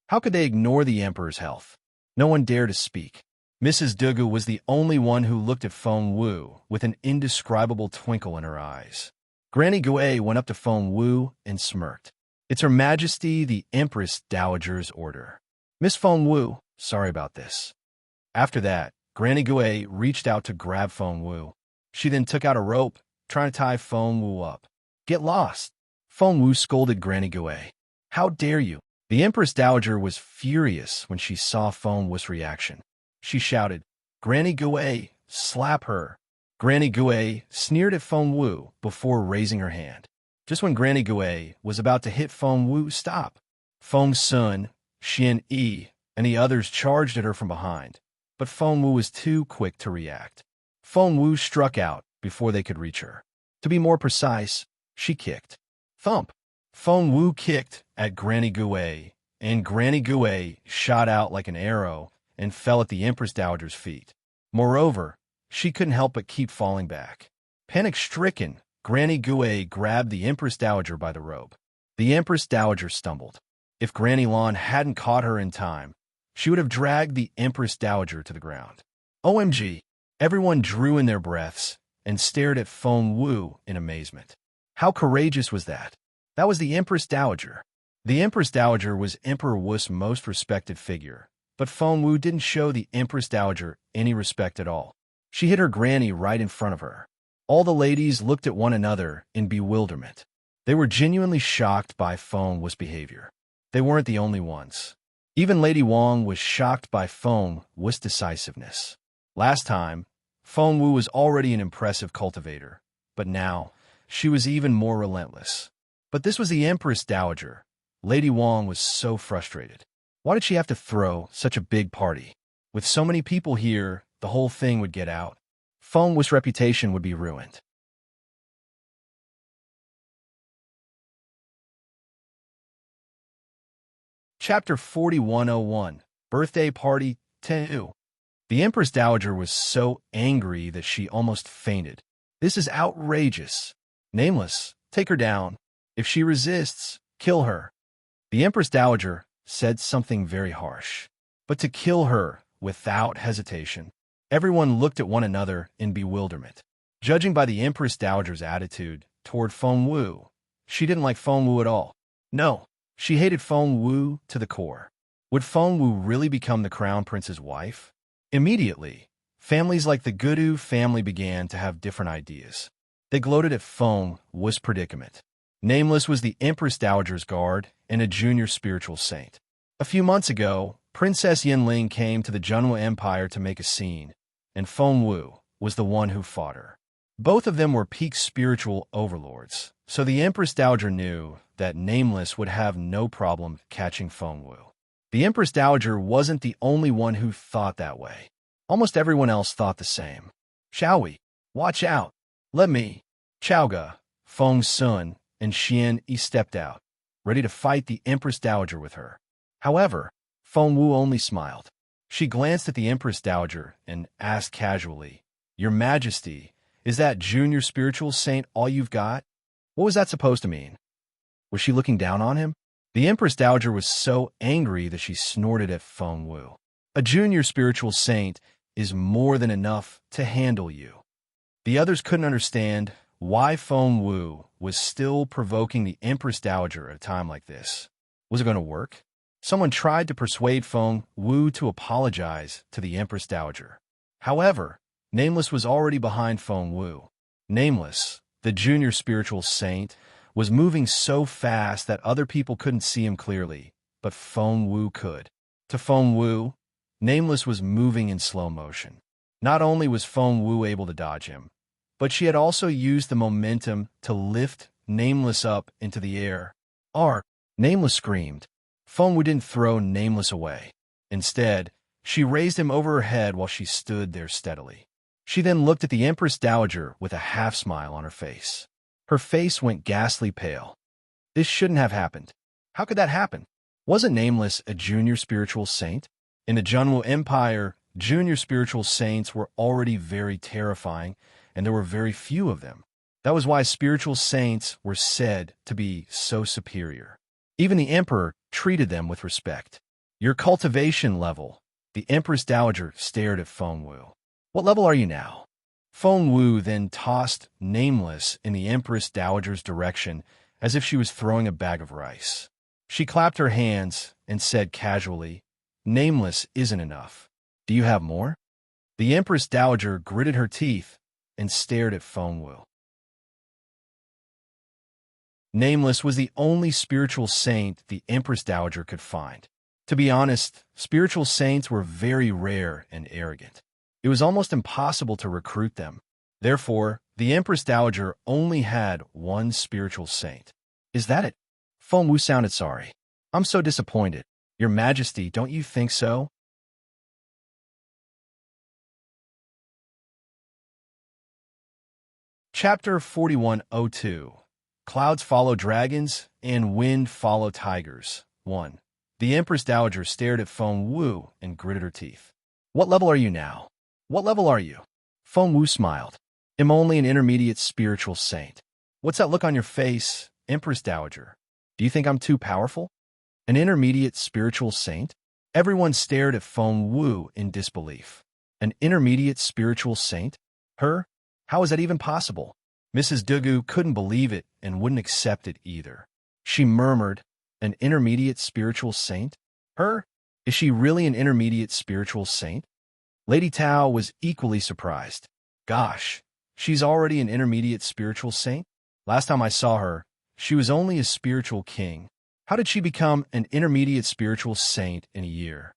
How could they ignore the Emperor's health? No one dared to speak. Mrs. Dugu was the only one who looked at Feng Wu with an indescribable twinkle in her eyes. Granny Gui went up to Feng Wu and smirked. It's Her Majesty the Empress Dowager's order. Miss Feng Wu, sorry about this. After that, Granny Gui reached out to grab Feng Wu. She then took out a rope, trying to tie Feng Wu up. Get lost! Feng Wu scolded Granny Gui. How dare you! The Empress Dowager was furious when she saw Feng Wu's reaction. She shouted, Granny Gui, slap her! Granny Gui sneered at Feng Wu before raising her hand. Just when Granny Gui was about to hit Feng Wu, stop! Feng Sun, Xian Yi, and the others charged at her from behind, but Feng Wu was too quick to react. Feng Wu struck out before they could reach her. To be more precise, she kicked. Thump! Feng Wu kicked at Granny Gui, and Granny Gui shot out like an arrow and fell at the Empress Dowager's feet. Moreover, she couldn't help but keep falling back. Panic-stricken, Granny Gui grabbed the Empress Dowager by the robe. The Empress Dowager stumbled. If Granny Lan hadn't caught her in time, she would have dragged the Empress Dowager to the ground. OMG! Everyone drew in their breaths and stared at Feng Wu in amazement. How courageous was that? That was the Empress Dowager. The Empress Dowager was Emperor Wu's most respected figure, but Feng Wu didn't show the Empress Dowager any respect at all. She hit her granny right in front of her. All the ladies looked at one another in bewilderment. They were genuinely shocked by Feng Wu's behavior. They weren't the only ones. Even Lady Wang was shocked by Feng Wu's decisiveness. Last time, Feng Wu was already an impressive cultivator, but now, she was even more relentless. But this was the Empress Dowager. Lady Wang was so frustrated. Why did she have to throw such a big party? With so many people here, the whole thing would get out. Feng Wu's reputation would be ruined. Chapter 4101 Birthday Party 2 The Empress Dowager was so angry that she almost fainted. This is outrageous. Nameless, take her down. If she resists, kill her. The Empress Dowager said something very harsh. But to kill her without hesitation. Everyone looked at one another in bewilderment. Judging by the Empress Dowager's attitude toward Feng Wu, she didn't like Feng Wu at all. No, she hated Feng Wu to the core. Would Feng Wu really become the crown prince's wife? Immediately, families like the Gudu family began to have different ideas. They gloated at Feng Wu's predicament. Nameless was the Empress Dowager's guard and a junior spiritual saint. A few months ago, Princess Yinling came to the Junwa Empire to make a scene, and Feng Wu was the one who fought her. Both of them were peak spiritual overlords, so the Empress Dowager knew that Nameless would have no problem catching Feng Wu. The Empress Dowager wasn't the only one who thought that way. Almost everyone else thought the same. Shall we? Watch out! Let me! Chaoga, Feng Sun, and Xian Yi stepped out, ready to fight the Empress Dowager with her. However, Feng Wu only smiled. She glanced at the Empress Dowager and asked casually, Your Majesty, is that junior spiritual saint all you've got? What was that supposed to mean? Was she looking down on him? The Empress Dowager was so angry that she snorted at Feng Wu. A junior spiritual saint is more than enough to handle you. The others couldn't understand why Feng Wu was still provoking the Empress Dowager at a time like this. Was it going to work? Someone tried to persuade Feng Wu to apologize to the Empress Dowager. However, Nameless was already behind Feng Wu. Nameless, the junior spiritual saint, was moving so fast that other people couldn't see him clearly, but Feng Wu could. To Feng Wu, Nameless was moving in slow motion. Not only was Feng Wu able to dodge him, but she had also used the momentum to lift Nameless up into the air. Ark! Nameless screamed. Feng Wu didn't throw Nameless away. Instead, she raised him over her head while she stood there steadily. She then looked at the Empress Dowager with a half-smile on her face. Her face went ghastly pale. This shouldn't have happened. How could that happen? Wasn't Nameless a junior spiritual saint? In the Junwu Empire, junior spiritual saints were already very terrifying, and there were very few of them. That was why spiritual saints were said to be so superior. Even the emperor treated them with respect. Your cultivation level. The Empress Dowager stared at Feng Wu. What level are you now? Feng Wu then tossed Nameless in the Empress Dowager's direction as if she was throwing a bag of rice. She clapped her hands and said casually, Nameless isn't enough. Do you have more? The Empress Dowager gritted her teeth and stared at Feng Wu. Nameless was the only spiritual saint the Empress Dowager could find. To be honest, spiritual saints were very rare and arrogant. It was almost impossible to recruit them. Therefore, the Empress Dowager only had one spiritual saint. Is that it? Feng Wu sounded sorry. I'm so disappointed. Your Majesty, don't you think so? Chapter 4102. Clouds follow dragons, and wind follow tigers. 1. The Empress Dowager stared at Feng Wu and gritted her teeth. What level are you now? What level are you? Feng Wu smiled. I'm only an intermediate spiritual saint. What's that look on your face, Empress Dowager? Do you think I'm too powerful? An intermediate spiritual saint? Everyone stared at Feng Wu in disbelief. An intermediate spiritual saint? Her? How is that even possible? Mrs. Dugu couldn't believe it and wouldn't accept it either. She murmured, an intermediate spiritual saint? Her? Is she really an intermediate spiritual saint? Lady Tao was equally surprised. Gosh, she's already an intermediate spiritual saint? Last time I saw her, she was only a spiritual king. How did she become an intermediate spiritual saint in a year?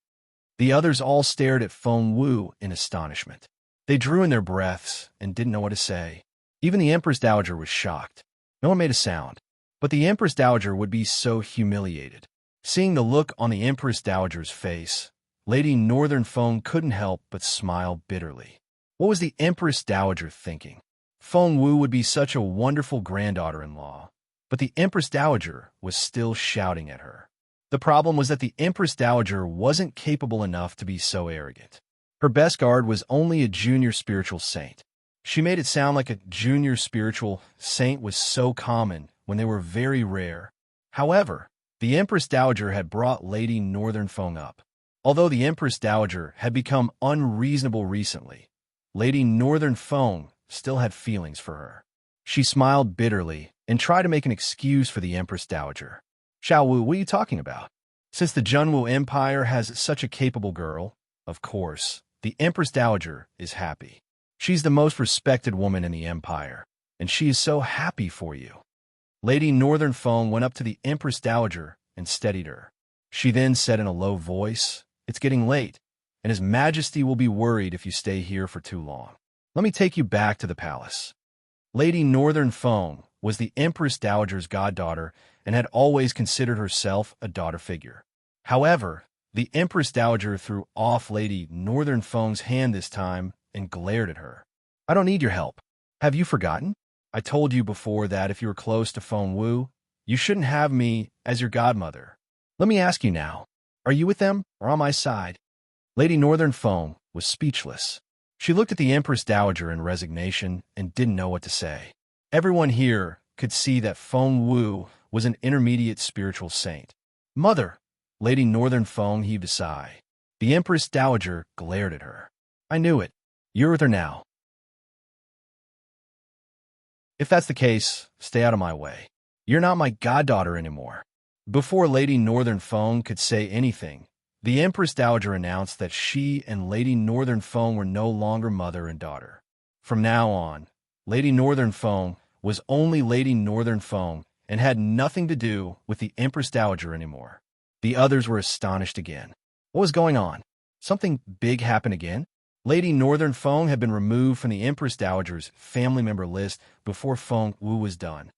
The others all stared at Feng Wu in astonishment. They drew in their breaths and didn't know what to say. Even the Empress Dowager was shocked. No one made a sound. But the Empress Dowager would be so humiliated. Seeing the look on the Empress Dowager's face, Lady Northern Feng couldn't help but smile bitterly. What was the Empress Dowager thinking? Feng Wu would be such a wonderful granddaughter-in-law. But the Empress Dowager was still shouting at her. The problem was that the Empress Dowager wasn't capable enough to be so arrogant. Her best guard was only a junior spiritual saint. She made it sound like a junior spiritual saint was so common when they were very rare. However, the Empress Dowager had brought Lady Northern Feng up. Although the Empress Dowager had become unreasonable recently, Lady Northern Feng still had feelings for her. She smiled bitterly and tried to make an excuse for the Empress Dowager. Xiao Wu, what are you talking about? Since the Junwu Empire has such a capable girl, of course, the Empress Dowager is happy. She's the most respected woman in the Empire, and she is so happy for you. Lady Northern Feng went up to the Empress Dowager and steadied her. She then said in a low voice, It's getting late, and His Majesty will be worried if you stay here for too long. Let me take you back to the palace. Lady Northern Feng was the Empress Dowager's goddaughter and had always considered herself a daughter figure. However, the Empress Dowager threw off Lady Northern Feng's hand this time and glared at her. I don't need your help. Have you forgotten? I told you before that if you were close to Feng Wu, you shouldn't have me as your godmother. Let me ask you now, are you with them or on my side? Lady Northern Feng was speechless. She looked at the Empress Dowager in resignation and didn't know what to say. Everyone here could see that Feng Wu was an intermediate spiritual saint. Mother! Lady Northern Feng heaved a sigh. The Empress Dowager glared at her. I knew it. You're with her now. If that's the case, stay out of my way. You're not my goddaughter anymore." Before Lady Northern Phone could say anything, the Empress Dowager announced that she and Lady Northern Phone were no longer mother and daughter. From now on, Lady Northern Phone was only Lady Northern Phone and had nothing to do with the Empress Dowager anymore. The others were astonished again. What was going on? Something big happened again? Lady Northern Phone had been removed from the Empress Dowager's family member list before Feng Wu was done.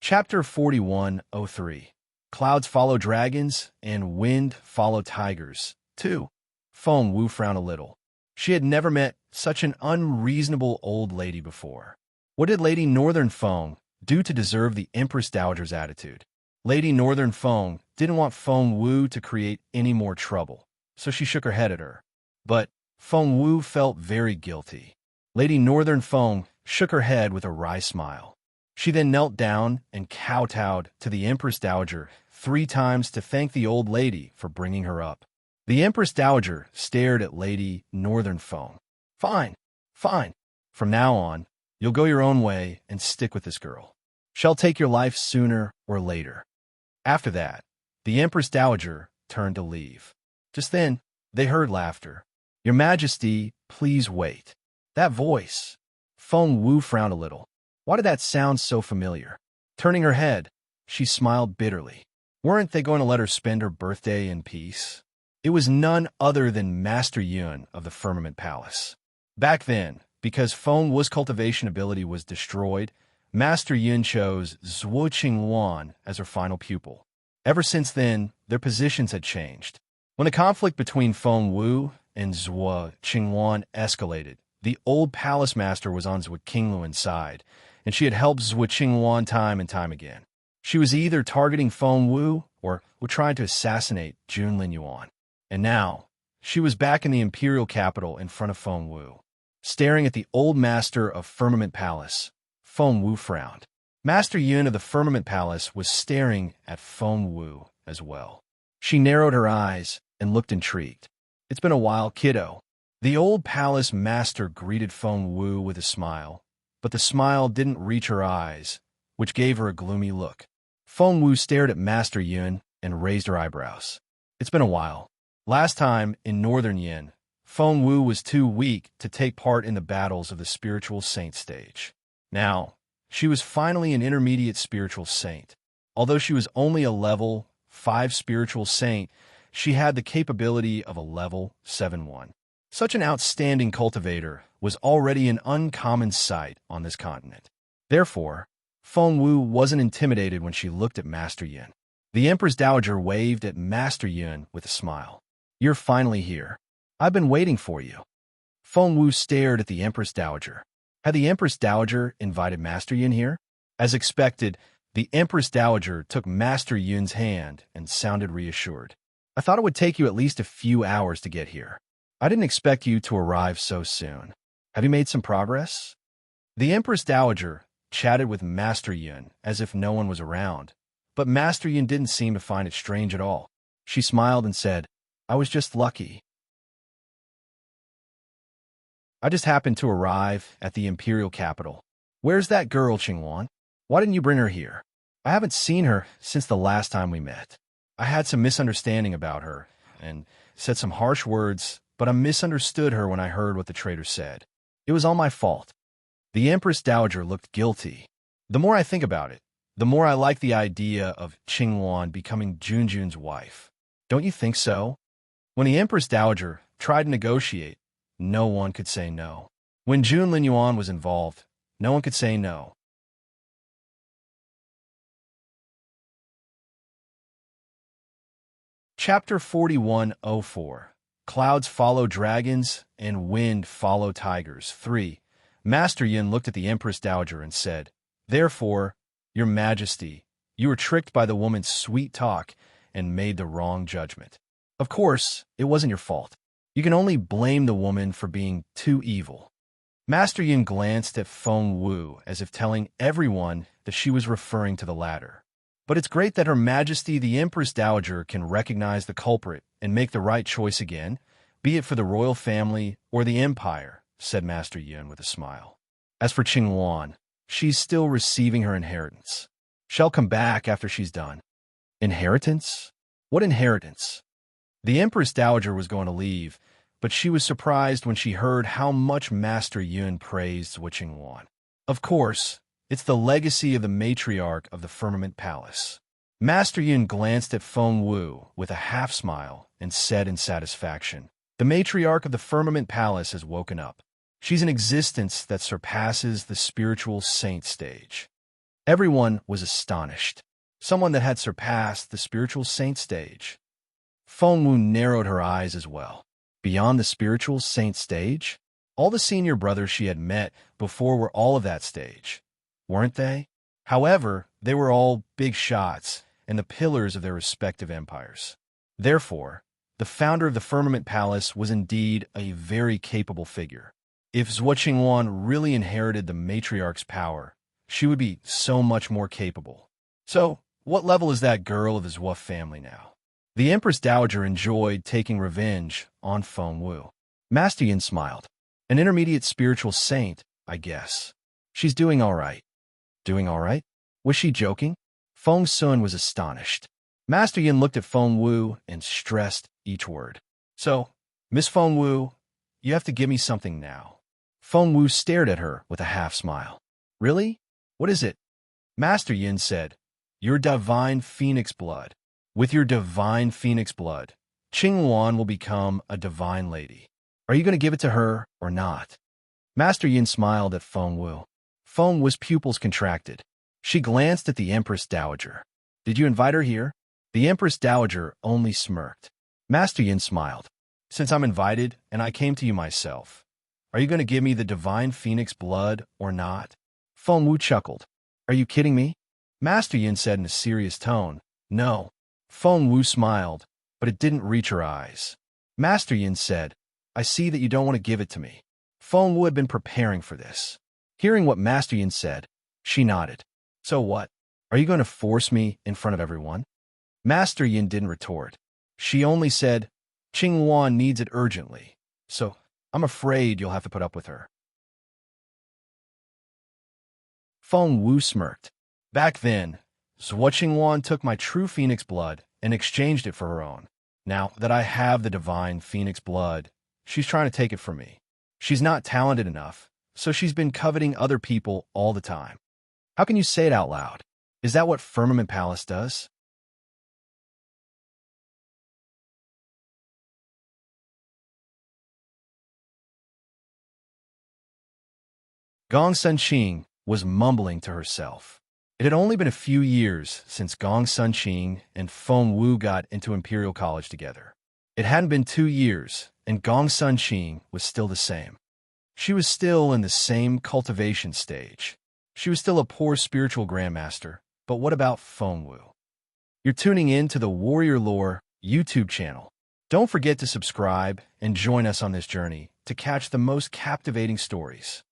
Chapter 4103. Clouds follow dragons, and wind follow tigers. 2. Feng Wu frowned a little. She had never met such an unreasonable old lady before. What did Lady Northern Feng do to deserve the Empress Dowager's attitude? Lady Northern Feng didn't want Feng Wu to create any more trouble, so she shook her head at her. But Feng Wu felt very guilty. Lady Northern Feng shook her head with a wry smile. She then knelt down and kowtowed to the Empress Dowager 3 times to thank the old lady for bringing her up. The Empress Dowager stared at Lady Northern Feng. Fine, fine. From now on, you'll go your own way and stick with this girl. She'll take your life sooner or later." After that, the Empress Dowager turned to leave. Just then, they heard laughter. "Your Majesty, please wait." That voice. Feng Wu frowned a little. Why did that sound so familiar? Turning her head, she smiled bitterly. Weren't they going to let her spend her birthday in peace? It was none other than Master Yun of the Firmament Palace. Back then, because Feng Wu's cultivation ability was destroyed, Master Yun chose Zhuo Qingwan as her final pupil. Ever since then, their positions had changed. When the conflict between Feng Wu and Zhuo Qingwan escalated, the old palace master was on Zhuo Qingluan's side, and she had helped Zhuo Qingwan time and time again. She was either targeting Feng Wu or trying to assassinate Jun Linyuan. And now, she was back in the Imperial capital in front of Feng Wu. Staring at the old master of Firmament Palace, Feng Wu frowned. Master Yun of the Firmament Palace was staring at Feng Wu as well. She narrowed her eyes and looked intrigued. "It's been a while, kiddo." The old palace master greeted Feng Wu with a smile, but the smile didn't reach her eyes, which gave her a gloomy look. Feng Wu stared at Master Yun and raised her eyebrows. "It's been a while. Last time, in Northern Yin, Feng Wu was too weak to take part in the battles of the spiritual saint stage. Now, she was finally an intermediate spiritual saint. Although she was only a level 5 spiritual saint, she had the capability of a level 7 one. Such an outstanding cultivator was already an uncommon sight on this continent. Therefore, Feng Wu wasn't intimidated when she looked at Master Yun. The Empress Dowager waved at Master Yun with a smile. "You're finally here. I've been waiting for you." Feng Wu stared at the Empress Dowager. Had the Empress Dowager invited Master Yun here? As expected, the Empress Dowager took Master Yun's hand and sounded reassured. "I thought it would take you at least a few hours to get here. I didn't expect you to arrive so soon. Have you made some progress?" The Empress Dowager chatted with Master Yun as if no one was around, but Master Yun didn't seem to find it strange at all. She smiled and said, "I was just lucky. I just happened to arrive at the Imperial capital. Where's that girl, Qingwan? Why didn't you bring her here? I haven't seen her since the last time we met. I had some misunderstanding about her and said some harsh words, but I misunderstood her when I heard what the traitor said. It was all my fault." The Empress Dowager looked guilty. "The more I think about it, the more I like the idea of Qingwan becoming Junjun's wife. Don't you think so?" When the Empress Dowager tried to negotiate, no one could say no. When Jun Linyuan was involved, no one could say no. Chapter 4104. Clouds follow dragons, and wind follow tigers. 3. Master Yin looked at the Empress Dowager and said, "Therefore, Your Majesty, you were tricked by the woman's sweet talk and made the wrong judgment. Of course, it wasn't your fault. You can only blame the woman for being too evil." Master Yin glanced at Feng Wu as if telling everyone that she was referring to the latter. "But it's great that Her Majesty the Empress Dowager can recognize the culprit and make the right choice again, be it for the royal family or the empire, said Master Yun with a smile. As for Qingwan, she's still receiving her inheritance. She'll come back after she's done. Inheritance? What inheritance? The Empress Dowager was going to leave, but she was surprised when she heard how much Master Yun praised Qingwan. Of course, it's the legacy of the matriarch of the Firmament Palace. Master Yun glanced at Feng Wu with a half-smile and said in satisfaction, "The matriarch of the Firmament Palace has woken up. She's an existence that surpasses the spiritual saint stage." Everyone was astonished. Someone that had surpassed the spiritual saint stage. Feng Wu narrowed her eyes as well. Beyond the spiritual saint stage? All the senior brothers she had met before were all of that stage, weren't they? However, they were all big shots and the pillars of their respective empires. Therefore, the founder of the Firmament Palace was indeed a very capable figure. If Zhuo Qingwan really inherited the matriarch's power, she would be so much more capable. So, what level is that girl of the Zhuo family now? The Empress Dowager enjoyed taking revenge on Feng Wu. Master Yin smiled. An intermediate spiritual saint, I guess. She's doing all right. Doing all right? Was she joking? Feng Sun was astonished. Master Yin looked at Feng Wu and stressed each word. So, Miss Feng Wu, you have to give me something now. Feng Wu stared at her with a half-smile. Really? What is it? Master Yin said, your divine phoenix blood. With your divine phoenix blood, Qingwan will become a divine lady. Are you going to give it to her or not? Master Yin smiled at Feng Wu. Feng Wu's pupils contracted. She glanced at the Empress Dowager. Did you invite her here? The Empress Dowager only smirked. Master Yin smiled. Since I'm invited and I came to you myself, are you going to give me the divine phoenix blood or not? Feng Wu chuckled. Are you kidding me? Master Yin said in a serious tone, no. Feng Wu smiled, but it didn't reach her eyes. Master Yin said, I see that you don't want to give it to me. Feng Wu had been preparing for this. Hearing what Master Yin said, she nodded. So what? Are you going to force me in front of everyone? Master Yin didn't retort. She only said, Qingwan needs it urgently, so I'm afraid you'll have to put up with her. Feng Wu smirked. Back then, Zhuo Qingwan took my true phoenix blood and exchanged it for her own. Now that I have the divine phoenix blood, she's trying to take it from me. She's not talented enough, so she's been coveting other people all the time. How can you say it out loud? Is that what Firmament Palace does? Gong Sunqing was mumbling to herself. It had only been a few years since Gong Sunqing and Feng Wu got into Imperial College together. It hadn't been 2 years, and Gong Sunqing was still the same. She was still in the same cultivation stage. She was still a poor spiritual grandmaster, but what about Feng Wu? You're tuning in to the Warrior Lore YouTube channel. Don't forget to subscribe and join us on this journey to catch the most captivating stories.